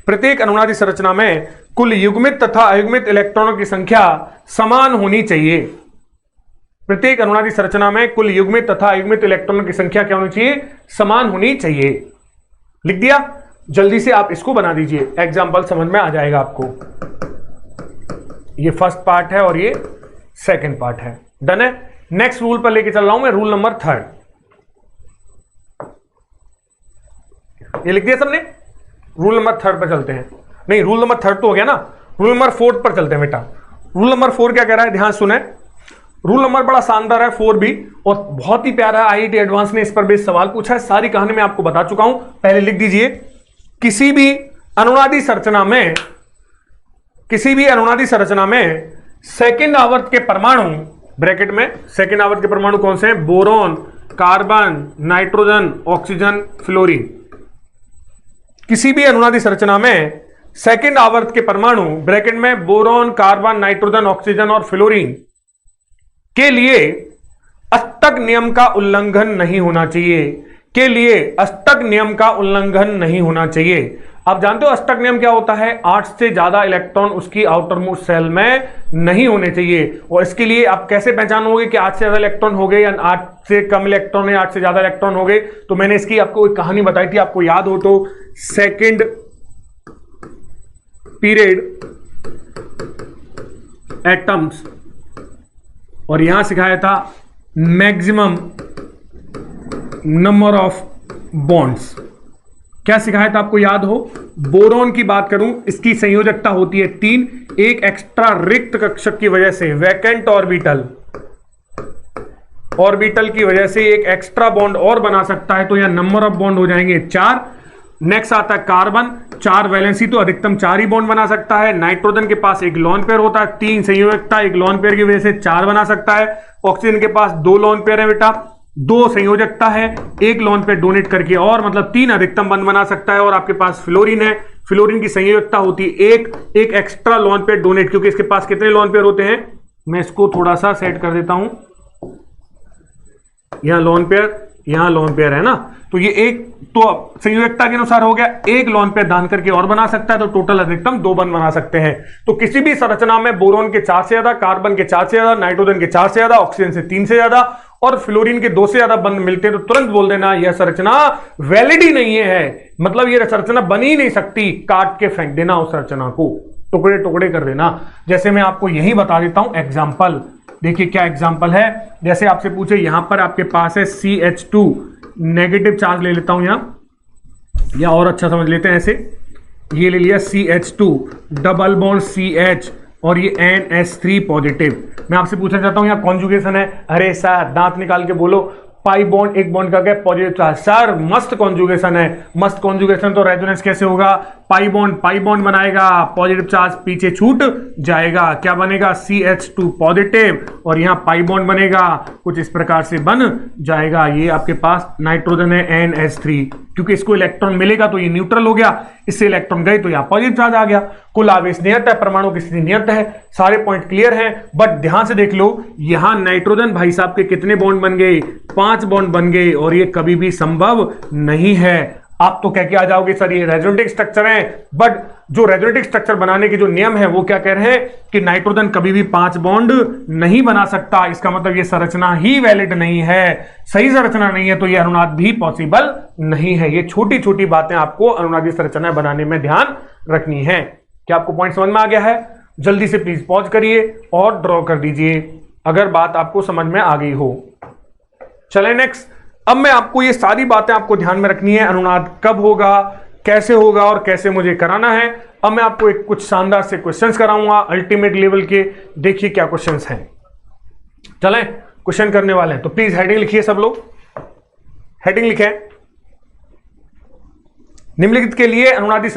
Speaker 1: प्रत्येक अनुनादी संरचना में कुल युग्मित तथा अयुग्मित इलेक्ट्रॉनों की संख्या समान होनी चाहिए। प्रत्येक अनुनादी संरचना में कुल युग्मित तथा अयुग्मित इलेक्ट्रॉनों की संख्या क्या होनी चाहिए? समान होनी चाहिए। लिख दिया? जल्दी से आप इसको बना दीजिए, एग्जाम्पल समझ में आ जाएगा आपको। ये फर्स्ट पार्ट है और ये सेकंड पार्ट है। डन है। नेक्स्ट रूल पर लेके चल रहा हूं मैं, रूल नंबर 3। ये लिख दिया सबने? रूल नंबर 3 पर चलते हैं। नहीं, रूल नंबर 3 तो हो गया ना, रूल नंबर 4 पर चलते हैं बेटा। रूल नंबर 4 क्या कह रहा है, ध्यान सुने। रूल नंबर बड़ा शानदार है 4 भी, और बहुत ही प्यारा है। आईआईटी एडवांस ने इस पर बेस्ड सवाल पूछा है, सारी कहानी मैं आपको बता चुका हूं। पहले लिख दीजिए, किसी भी अनुनादी संरचना में, किसी भी अनुनादी संरचना में सेकंड आवर्त के परमाणु, ब्रैकेट में सेकंड आवर्त के परमाणु कौन से हैं? Boron, carbon, nitrogen, oxygen, fluorine. किसी भी अनुनादी संरचना में सेकंड आवर्त के परमाणु, ब्रैकेट में बोरॉन, कार्बन, नाइट्रोजन, ऑक्सीजन और फ्लोरीन के लिए अष्टक नियम का उल्लंघन नहीं होना चाहिए, के लिए अष्टक नियम का उल्लंघन नहीं होना चाहिए। आप जानते हो अष्टक नियम क्या होता है? 8 से ज्यादा इलेक्ट्रॉन उसकी आउटर मोस्ट सेल में नहीं होने चाहिए। और इसके लिए आप कैसे पहचानोगे कि 8 से ज्यादा इलेक्ट्रॉन हो गए या 8 से कम इलेक्ट्रॉन है, 8 से ज्यादा इलेक्ट्रॉन हो गए? तो मैंने इसकी आपको एक कहानी बताई थी, आपको याद हो तो, सेकेंड पीरियड एटम्स, और यहां सिखाया था मैक्सिमम नंबर ऑफ बॉन्ड्स। क्या सिखाया था आपको याद हो? बोरॉन की बात करूं, इसकी संयोजकता होती है 3, एक एक्स्ट्रा रिक्त कक्षक की वजह से, वैकेंट ऑर्बिटल, ऑर्बिटल की वजह से एक एक्स्ट्रा बॉन्ड और बना सकता है, तो यहां नंबर ऑफ बॉन्ड हो जाएंगे 4। नेक्स्ट आता है कार्बन, 4 वैलेंसी, तो अधिकतम 4 ही बॉन्ड बना सकता है। नाइट्रोजन के पास एक लॉन पेयर होता है, 3 संयोजकता, एक लॉन पेयर की वजह से 4 बना सकता है। ऑक्सीजन के पास 2 लॉन पेयर है बेटा, 2 संयोजकता है, एक लॉन पेयर डोनेट करके और, मतलब 3 अधिकतम बंद बना सकता है। और आपके पास फ्लोरीन है, फ्लोरीन की संयोजकता होती है एक एक्स्ट्रा लॉन पेयर डोनेट, क्योंकि इसके पास कितने लॉन पेयर होते हैं? मैं इसको थोड़ा सा सेट कर देता हूं, यहां लॉन पेयर, यहां लॉन पेयर है ना, तो ये एक, तो संयोजकता के अनुसार हो गया, एक लॉन पेयर दान करके और बना सकता है, तो टोटल अधिकतम 2 बंद बना सकते हैं। तो किसी भी संरचना में बोरॉन के 4 से ज्यादा, कार्बन के 4 से ज्यादा, नाइट्रोजन के 4 से ज्यादा, ऑक्सीजन से 3 से ज्यादा और फ्लोरीन के 2 से ज्यादा बंद मिलते हैं, तो तुरंत बोल देना यह संरचना वैलिड ही नहीं है, मतलब यह संरचना बनी ही नहीं सकती, काट के फेंक देना उस संरचना को, टुकड़े टुकड़े कर देना। जैसे मैं आपको यही बता देता हूं एग्जाम्पल, देखिए क्या एग्जाम्पल है। जैसे आपसे पूछे, यहां पर आपके पास है CH2, नेगेटिव चार्ज ले लेता हूं यहां, या और अच्छा समझ लेते हैं ऐसे, ये ले लिया CH2, डबल बॉन्ड CH और ये NH3 पॉजिटिव। मैं आपसे पूछना चाहता हूं, यहां कॉन्जुगेशन है। अरे सर दांत निकाल के बोलो, पाई बॉन्ड, एक बॉन्ड का क्या पॉजिटिव चार्ज। सर मस्त कॉन्जुगेशन है, मस्त कॉन्जुगेशन, तो रेजोनेंस कैसे होगा? पाई बॉन्ड बनाएगा, पॉजिटिव चार्ज पीछे छूट जाएगा, क्या बनेगा? CH2 पॉजिटिव, और यहां पाई बॉन्ड बनेगा, कुछ इस प्रकार से बन जाएगा। ये आपके पास नाइट्रोजन है NH3, क्योंकि इसको इलेक्ट्रॉन मिलेगा तो ये न्यूट्रल हो गया, इससे इलेक्ट्रॉन गए तो यहां पॉजिटिव चार्ज आ गया। कुल आवेश नियत है, परमाणु की स्थिति नियत है, सारे पॉइंट क्लियर हैं। बट ध्यान से देख लो, यहां नाइट्रोजन भाई साहब के कितने बॉन्ड बन गए? 5 बॉन्ड बन गए, और ये कभी भी संभव नहीं है। आप तो कह के आ जाओगे सर ये रेजोनेटिक स्ट्रक्चर है, बट जो रेजोनेटिक स्ट्रक्चर बनाने के जो नियम है वो क्या कह रहे हैं कि नाइट्रोजन कभी भी 5 बॉन्ड नहीं बना सकता। इसका मतलब ये संरचना ही वैलिड नहीं है, सही संरचना नहीं है, तो ये अनुनाद भी पॉसिबल नहीं है। ये छोटी छोटी बातें आपको अनुनादी संरचना बनाने में ध्यान रखनी है। क्या आपको पॉइंट समझ में आ गया है? जल्दी से प्लीज पॉज करिए और ड्रॉ कर दीजिए अगर बात आपको समझ में आ गई हो। चले नेक्स्ट। अब मैं आपको ये सारी बातें आपको ध्यान में रखनी है, अनुनाद कब होगा, कैसे होगा और कैसे मुझे कराना है। अब मैं आपको एक कुछ शानदार से क्वेश्चंस कराऊंगा अल्टीमेट लेवल के। देखिए क्या क्वेश्चंस हैं। चलें क्वेश्चन करने वाले हैं, तो प्लीज हेडिंग लिखिए सब लोग, हेडिंग लिखें। निम्नलिखित के लिए अनुनादी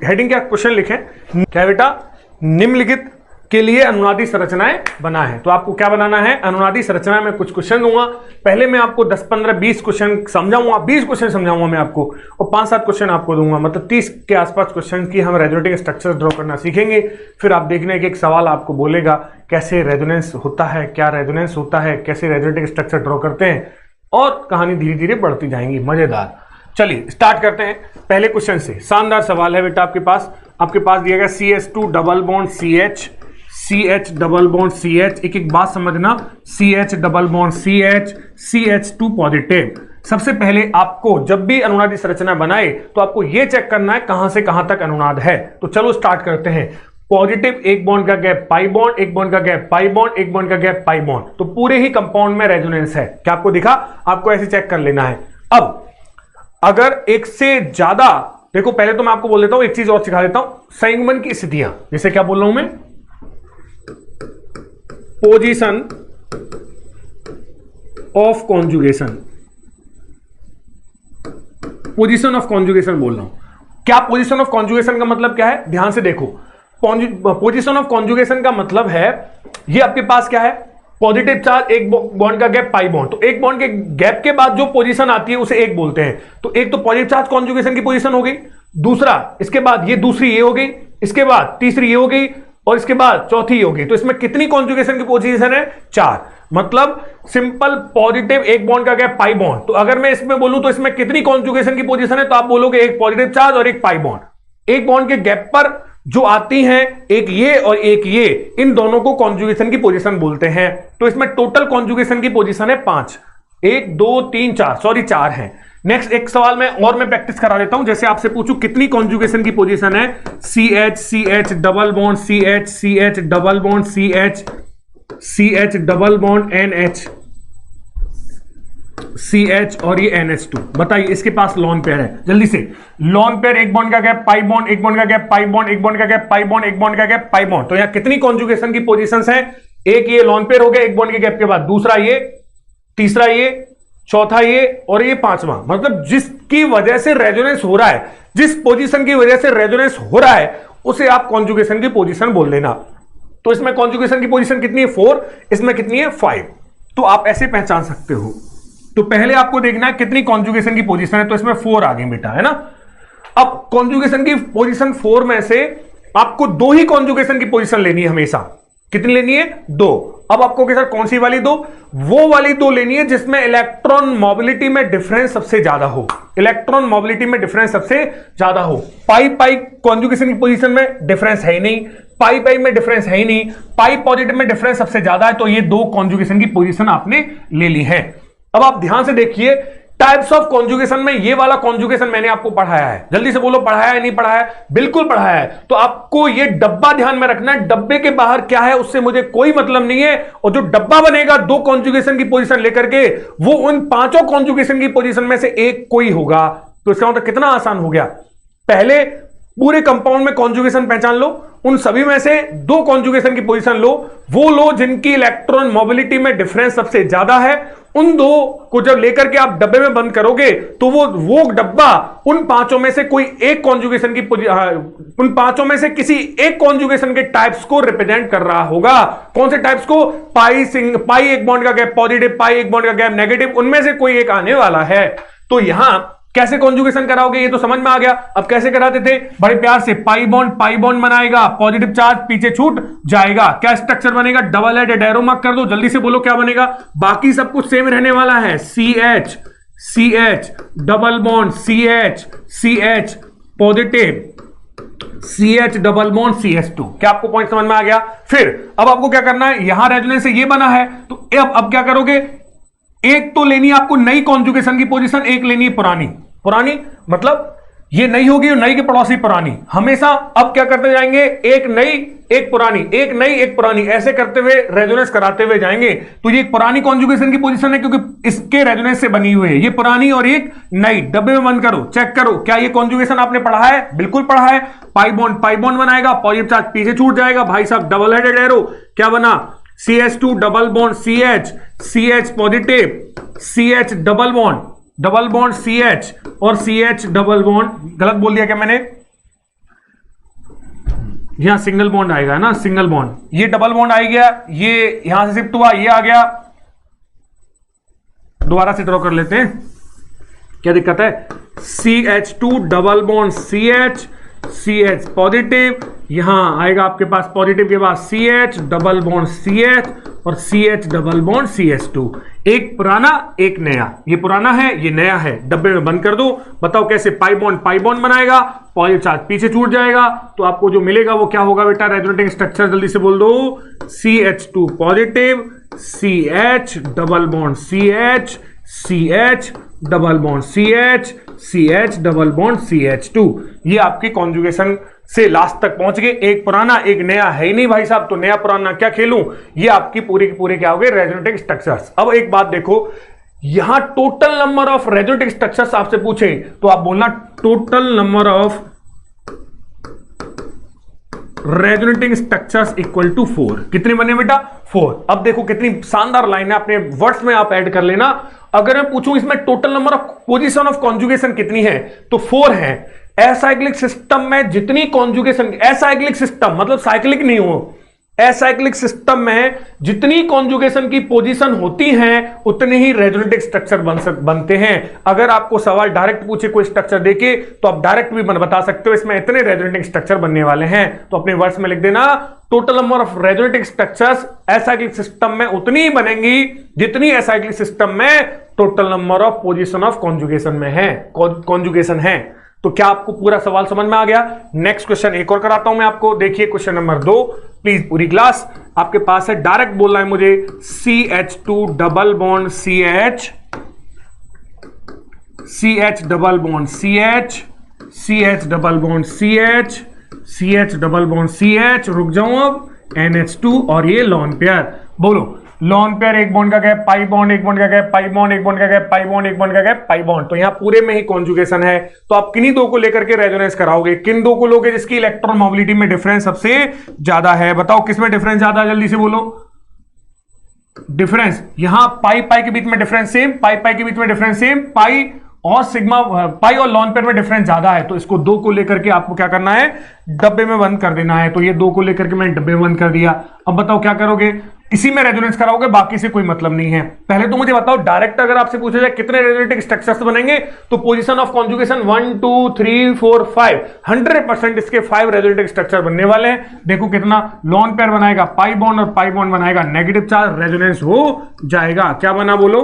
Speaker 1: हेडिंग क्या क्वेश्चन लिखें क्या बेटा? निम्नलिखित के लिए अनुनादी संरचनाएं बना है। तो आपको क्या बनाना है? अनुनादी संरचना में कुछ क्वेश्चन दूंगा। पहले मैं आपको 10, 15, 20 क्वेश्चन समझाऊंगा, 20 क्वेश्चन समझाऊंगा मैं आपको, और 5-7 क्वेश्चन आपको दूंगा। मतलब 30 के आसपास क्वेश्चन की हम रेजोनेटिक स्ट्रक्चर ड्रॉ करना सीखेंगे। फिर आप देखने कि एक सवाल आपको बोलेगा कैसे रेजोनेंस होता है, क्या रेजोनेंस होता है, कैसे रेजोनेटिक स्ट्रक्चर ड्रॉ करते हैं, और कहानी धीरे धीरे बढ़ती जाएंगी, मजेदार। चलिए स्टार्ट करते हैं पहले क्वेश्चन से। शानदार सवाल है बेटा आपके पास दिया गया CH2 double bond CH double bond CH। एक एक बात समझना, CH double bond CH CH2 positive. सबसे पहले आपको जब भी अनुनादी संरचना बनाए तो आपको यह चेक करना है कहां से कहां तक अनुनाद है। तो चलो स्टार्ट करते हैं। पॉजिटिव एक बॉन्ड का गैप पाई बॉन्ड, एक बॉन्ड का गैप पाई बॉन्ड, एक बॉन्ड का गैप पाई बॉन्ड, तो पूरे ही कंपाउंड में रेजोनेंस है। क्या आपको दिखा? आपको ऐसे चेक कर लेना है। अब अगर एक से ज्यादा, देखो पहले तो मैं आपको बोल देता हूं, एक चीज और सिखा देता हूं, संयुग्मन की स्थितियां। जैसे क्या बोल रहा हूं मैं? Position of conjugation, position of conjugation बोल रहा हूं। क्या पोजीशन ऑफ कॉन्जुगेशन का मतलब क्या है? ध्यान से देखो। पोजीशन ऑफ कॉन्जुगेशन का मतलब है, ये आपके पास क्या है? पॉजिटिव चार्ज, एक बॉन्ड का गैप पाई बॉन्ड, तो एक बॉन्ड के गैप के बाद जो पोजीशन आती है उसे एक बोलते हैं। तो एक तो पॉजिटिव चार्ज कॉन्जुगेशन की पोजीशन हो गई, दूसरा इसके बाद ये दूसरी ये हो गई, इसके बाद तीसरी ये हो गई, और इसके बाद चौथी हो गई। तो इसमें कितनी कॉन्जुगेशन की पोजीशन है? 4। मतलब सिंपल पॉजिटिव एक बॉन्ड का गैप पाई बॉन्ड। तो अगर मैं इसमें बोलूं तो इसमें कितनी कॉन्जुगेशन की पोजीशन है? तो आप बोलोगे एक पॉजिटिव चार्ज और एक पाई बॉन्ड। एक बॉन्ड के गैप पर जो आती हैं, एक ये और एक ये, इन दोनों को कॉन्जुगेशन की पोजीशन बोलते हैं। तो इसमें टोटल कॉन्जुगेशन की पोजीशन है 5। 1 2 3 4, सॉरी 4 है। नेक्स्ट एक सवाल मैं प्रैक्टिस करा देता हूं। जैसे आपसे पूछूं कितनी कॉन्जुगेशन की पोजीशन है? CH double bond CH double bond CH double bond NH CH और ये NH2। बताइए इसके पास लॉन पेयर है, जल्दी से। लॉन पेयर एक बॉन्ड का गैप पाई बॉन्ड, एक बॉन्ड का गैप पाई बॉन्ड, एक बॉन्ड का गैप पाई बॉन्ड, एक बॉन्ड का गैप पाई बॉन्ड। तो यहां कितनी कॉन्जुगेशन की पोजीशंस हैं? एक ये लॉन पेयर हो गया एक बॉन्ड के गैप के बाद, दूसरा ये, तीसरा ये, चौथा ये, और ये पांचवा। मतलब जिसकी वजह से रेजोनेंस हो रहा है, जिस पोजीशन की वजह से रेजोनेंस हो रहा है, उसे आप कॉन्जुगेशन की पोजीशन बोल देना। तो इसमें कॉन्जुगेशन की पोजीशन कितनी है? 4। इसमें कितनी है? 5। तो आप ऐसे पहचान सकते हो। तो पहले आपको देखना है कितनी कॉन्जुगेशन की पोजीशन है, तो इसमें 4 आ गई बेटा, है ना। अब कॉन्जुगेशन की पोजीशन 4 में से आपको 2 ही कॉन्जुगेशन की पोजीशन लेनी है हमेशा। कितनी लेनी है? 2। अब आपको के सर कौन सी वाली 2? वो वाली 2 लेनी है जिसमें इलेक्ट्रॉन मोबिलिटी में डिफरेंस सबसे ज्यादा हो। इलेक्ट्रॉन मोबिलिटी में डिफरेंस सबसे ज्यादा हो। पाई पाई कॉन्जुगेशन की पोजीशन में डिफरेंस है ही नहीं, पाई पाई में डिफरेंस है ही नहीं, पाई पॉजिटिव में डिफरेंस सबसे ज्यादा है। तो ये 2 कॉन्जुगेशन की पोजीशन आपने ले ली है। अब आप ध्यान से देखिए टाइप्स ऑफ कॉन्जुगेशन में ये वाला कॉन्जुगेशन मैंने आपको पढ़ाया है। जल्दी से बोलो, पढ़ाया है नहीं पढ़ाया है? बिल्कुल पढ़ाया है। तो आपको ये डब्बा ध्यान में रखना है। डब्बे के बाहर क्या है उससे मुझे कोई मतलब नहीं है, और जो डब्बा बनेगा 2 कॉन्जुगेशन की पोजीशन लेकर के, वो उन 5 कॉन्जुगेशन की पोजीशन में से एक कोई होगा। तो इसका मतलब कितना आसान हो गया। पहले पूरे कंपाउंड में कॉन्जुगेशन पहचान लो, उन सभी में से 2 कॉन्जुगेशन की पोजीशन लो, वो लो जिनकी इलेक्ट्रॉन मोबिलिटी में डिफरेंस सबसे ज्यादा है। उन 2 को जब लेकर के आप डब्बे में बंद करोगे तो वो डब्बा उन 5 में से कोई एक कॉन्जुगेशन की उन 5 में से किसी एक कॉन्जुगेशन के टाइप्स को रिप्रेजेंट कर रहा होगा। कौन से टाइप्स को? पाई एक बॉन्ड का गैप पॉजिटिव, पाई एक बॉन्ड का गैप नेगेटिव, उनमें से कोई एक आने वाला है। तो यहां कैसे कॉन्जुगेशन कराओगे ये तो समझ में आ गया। अब कैसे कराते थे? बड़े प्यार से पाई बॉन्ड बनाएगा, पॉजिटिव चार्ज पीछे छूट जाएगा। क्या स्ट्रक्चर बनेगा? डबल हेडेड एरो मार्क कर दो, जल्दी से बोलो क्या बनेगा। बाकी सब कुछ सेम रहने वाला है। CH CH double bond CH CH positive CH double bond CH2। क्या आपको पॉइंट समझ में आ गया? फिर अब आपको क्या करना है, यहां रेजोनेंस से ये बना है तो अब क्या करोगे, एक तो लेनी है आपको नई कॉन्जुगेशन की पोजीशन, एक लेनी है पुरानी। पुरानी मतलब ये नई होगी और नई के पड़ोसी पुरानी, हमेशा अब क्या करते जाएंगे, एक नई एक पुरानी, एक नई एक पुरानी, ऐसे करते हुए रेजोनेंस कराते हुए जाएंगे। तो ये एक पुरानी कॉन्जुगेशन की पोजीशन है क्योंकि इसके रेजोनेंस से बनी हुई है, ये पुरानी और एक नई। डब्बे में बंद करो, चेक करो क्या ये कॉन्जुगेशन आपने पढ़ा है? बिल्कुल पढ़ा है। पाई बॉन्ड बनाएगा, पॉजिटिव चार्ज पीछे छूट जाएगा। भाई साहब डबल हेडेड एरो क्या बना, CH2 double bond CH CH positive CH double bond CH और CH डबल बॉन्ड, गलत बोल दिया क्या मैंने? यहां सिंगल बॉन्ड आएगा ना, सिंगल बॉन्ड, ये डबल बॉन्ड आ गया, ये यहां से शिफ्ट हुआ, ये आ गया। दोबारा से ड्रॉ कर लेते हैं, क्या दिक्कत है? CH2 double bond CH positive, यहां आएगा आपके पास पॉजिटिव के बाद CH डबल बॉन्ड CH और CH डबल बॉन्ड CH2। एक पुराना एक नया, ये पुराना है ये नया है। डब्बे में बंद कर दो। बताओ कैसे? पाई बॉन्ड बनाएगा, पॉजिटिव चार्ज पीछे छूट जाएगा, तो आपको जो मिलेगा वो क्या होगा बेटा? रेजोनेटिंग स्ट्रक्चर जल्दी से बोल दो, CH2 positive CH double bond CH double bond CH double bond CH2। ये आपकी कॉन्जुगेशन से लास्ट तक पहुंच गए। एक पुराना एक नया है ही नहीं भाई साहब, तो नया पुराना क्या खेलूं? ये आपकी पूरे के पूरे क्या हो गए? Resonating structures. अब एक बात देखो, यहां total number of resonating structures आपसे पूछे तो आप बोलना total number of resonating structures equal to 4। कितने बने बेटा? 4। अब देखो कितनी शानदार लाइन है, अपने वर्ड्स में आप ऐड कर लेना। अगर मैं पूछूं इसमें total number of position of conjugation कितनी है तो 4 है। एसाइक्लिक सिस्टम में जितनी कॉन्जुगेशन, एसाइक्लिक सिस्टम मतलब साइक्लिक नहीं हो, एसाइक्लिक सिस्टम में जितनी कॉन्जुगेशन की पोजीशन होती हैं उतने ही रेजोनेटिंग स्ट्रक्चर बनते हैं। अगर आपको सवाल डायरेक्ट पूछे कोई स्ट्रक्चर देके तो आप डायरेक्ट भी बता सकते हो इसमें इतने रेजोनेटिंग स्ट्रक्चर बनने वाले हैं, तो अपने वर्ड्स में लिख देना total number of resonating structures acyclic system में उतनी ही बनेंगी जितनी एसाइक्लिक सिस्टम में total number of position of conjugation में है, कॉन्जुगेशन है। तो क्या आपको पूरा सवाल समझ में आ गया? नेक्स्ट क्वेश्चन एक और कराता हूं मैं आपको। देखिए क्वेश्चन नंबर 2, प्लीज पूरी क्लास आपके पास है, डायरेक्ट बोलना है मुझे। CH2 double bond CH double bond CH double bond CH double bond CH, रुक जाऊं अब, NH2 और ये लॉन पेयर। बोलो लॉन पेयर, एक बॉन्ड का गैप, पाई बॉन्ड एक बॉन्ड का गैप, पाई बॉन्ड एक बॉन्ड का गैप, पाई बॉन्ड एक बॉन्ड का गैप, पाई बॉन्ड। तो यहां पूरे में ही कॉन्जुगेशन है, तो आप किन्हीं दो को लेकर के रेजोनेंस कराओगे। किन दो को लोगे? जिसकी इलेक्ट्रॉन मोबिलिटी में डिफरेंस सबसे ज्यादा है। बताओ किसमें डिफरेंस ज्यादा है, जल्दी से बोलो। डिफरेंस यहां पाई के बीच में डिफरेंस सेम, पाई के बीच में डिफरेंस सेम, पाई और सिग्मा, पाई और लॉन पेयर में डिफरेंस ज्यादा है, तो इसको 2 को लेकर के आपको क्या करना है? डब्बे में बंद कर देना है। तो ये 2 को लेकर के मैंने डब्बे में बंद कर दिया। अब बताओ क्या करोगे? इसी में रेजोनेंस कराओगे, बाकी से कोई मतलब नहीं है। पहले तो मुझे बताओ, डायरेक्ट अगर आपसे पूछा जाए कितने रेजोनेटिंग स्ट्रक्चर्स बनेंगे तो पोजीशन ऑफ कॉन्जुगेशन 1 2 3 4 5, 100% इसके 5 रेजोनेटिंग स्ट्रक्चर बनने वाले हैं। देखो कितना, लॉन पेयर बनाएगा पाई बॉन्ड और पाई बॉन्ड बनाएगा नेगेटिव चार्ज, रेजोनेंस हो जाएगा। क्या बना बोलो?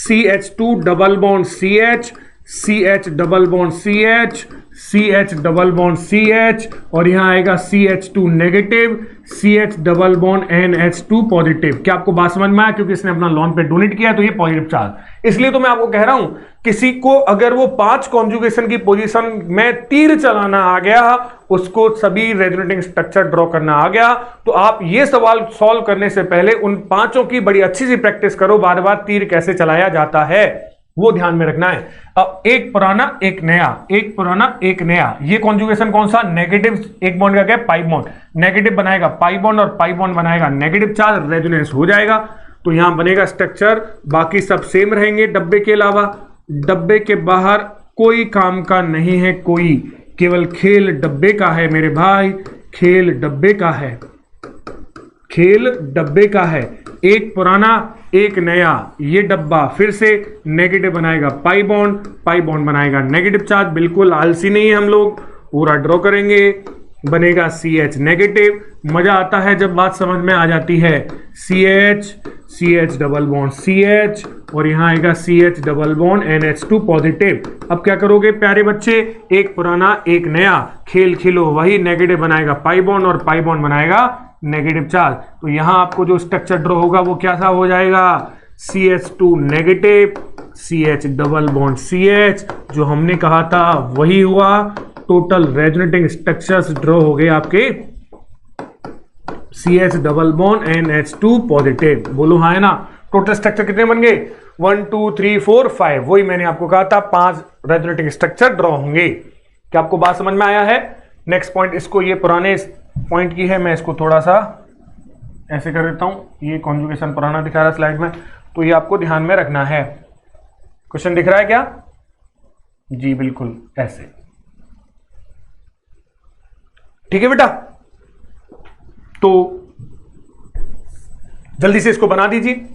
Speaker 1: CH2 double bond CH double bond CH double bond CH और यहां आएगा CH2 negative, CH double bond NH2 positive. क्या आपको बात समझ में आया? क्योंकि इसने अपना लॉन पे डोनेट किया तो ये पॉजिटिव चार्ज। इसलिए तो मैं आपको कह रहा हूं, किसी को अगर वो 5 कॉन्जुगेशन की पोजीशन में तीर चलाना आ गया, उसको सभी रेजोनेटिंग स्ट्रक्चर ड्रॉ करना आ गया, तो आप ये सवाल सॉल्व करने से पहले उन 5 की बड़ी अच्छी सी प्रैक्टिस करो, बार बार तीर कैसे चलाया जाता है वो ध्यान में रखना है। अब एक पुराना एक नया, एक पुराना एक नया, ये कॉन्जुगेशन कौन सा? नेगेटिव, एक बॉन्ड का गैप, पाई बॉन्ड, नेगेटिव बनाएगा पाई बॉन्ड और पाई बॉन्ड बनाएगा नेगेटिव चार्ज, रेजोनेंस हो जाएगा। तो यहां बनेगा स्ट्रक्चर, बाकी सब सेम रहेंगे डब्बे के अलावा। डब्बे के बाहर कोई काम का नहीं है कोई, केवल खेल डब्बे का है मेरे भाई, खेल डब्बे का है, खेल डब्बे का है। एक पुराना एक नया, ये डब्बा फिर से नेगेटिव बनाएगा पाई बॉन्ड बनाएगा नेगेटिव चार्ज। बिल्कुल आलसी नहीं है हम लोग, पूरा ड्रॉ करेंगे। बनेगा CH नेगेटिव। मजा आता है जब बात समझ में आ जाती है। CH डबल बॉन्ड CH और यहां आएगा CH double bond NH2 positive. अब क्या करोगे प्यारे बच्चे, एक पुराना एक नया खेल खेलो। वही नेगेटिव बनाएगा पाई बॉन्ड और पाई बॉन्ड बनाएगा नेगेटिव चार्ज। तो यहां आपको जो स्ट्रक्चर ड्रॉ होगा वो कैसा हो जाएगा, CH2 negative CH double bond CH, जो हमने कहा था वही हुआ। टोटल रेजोनेटिंग स्ट्रक्चर्स ड्रॉ हो गए आपके CH double bond NH2 positive. बोलो हाँ है ना। टोटल स्ट्रक्चर कितने बन गए, 1 2 3 4 5। वही मैंने आपको कहा था 5 रेजोनेटिंग स्ट्रक्चर ड्रॉ होंगे। क्या आपको बात समझ में आया है। नेक्स्ट पॉइंट, इसको ये पुराने पॉइंट की है, मैं इसको थोड़ा सा ऐसे कर देता हूं। ये कॉन्जुगेशन पुराना दिखा रहा है स्लाइड में, तो ये आपको ध्यान में रखना है। क्वेश्चन दिख रहा है क्या, जी बिल्कुल ऐसे, ठीक है बेटा। तो जल्दी से इसको बना दीजिए,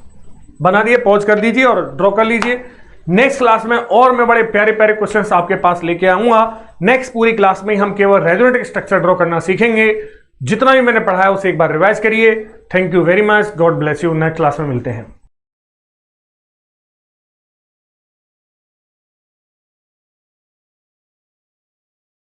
Speaker 1: बना दिए, पॉज कर दीजिए और ड्रॉ कर लीजिए। नेक्स्ट क्लास में और मैं बड़े प्यारे प्यारे क्वेश्चंस आपके पास लेके आऊंगा। नेक्स्ट पूरी क्लास में हम केवल रेजोनेटिंग स्ट्रक्चर ड्रॉ करना सीखेंगे। जितना भी मैंने पढ़ाया उसे एक बार रिवाइज करिए। Thank you very much, God bless you. Next class में मिलते हैं।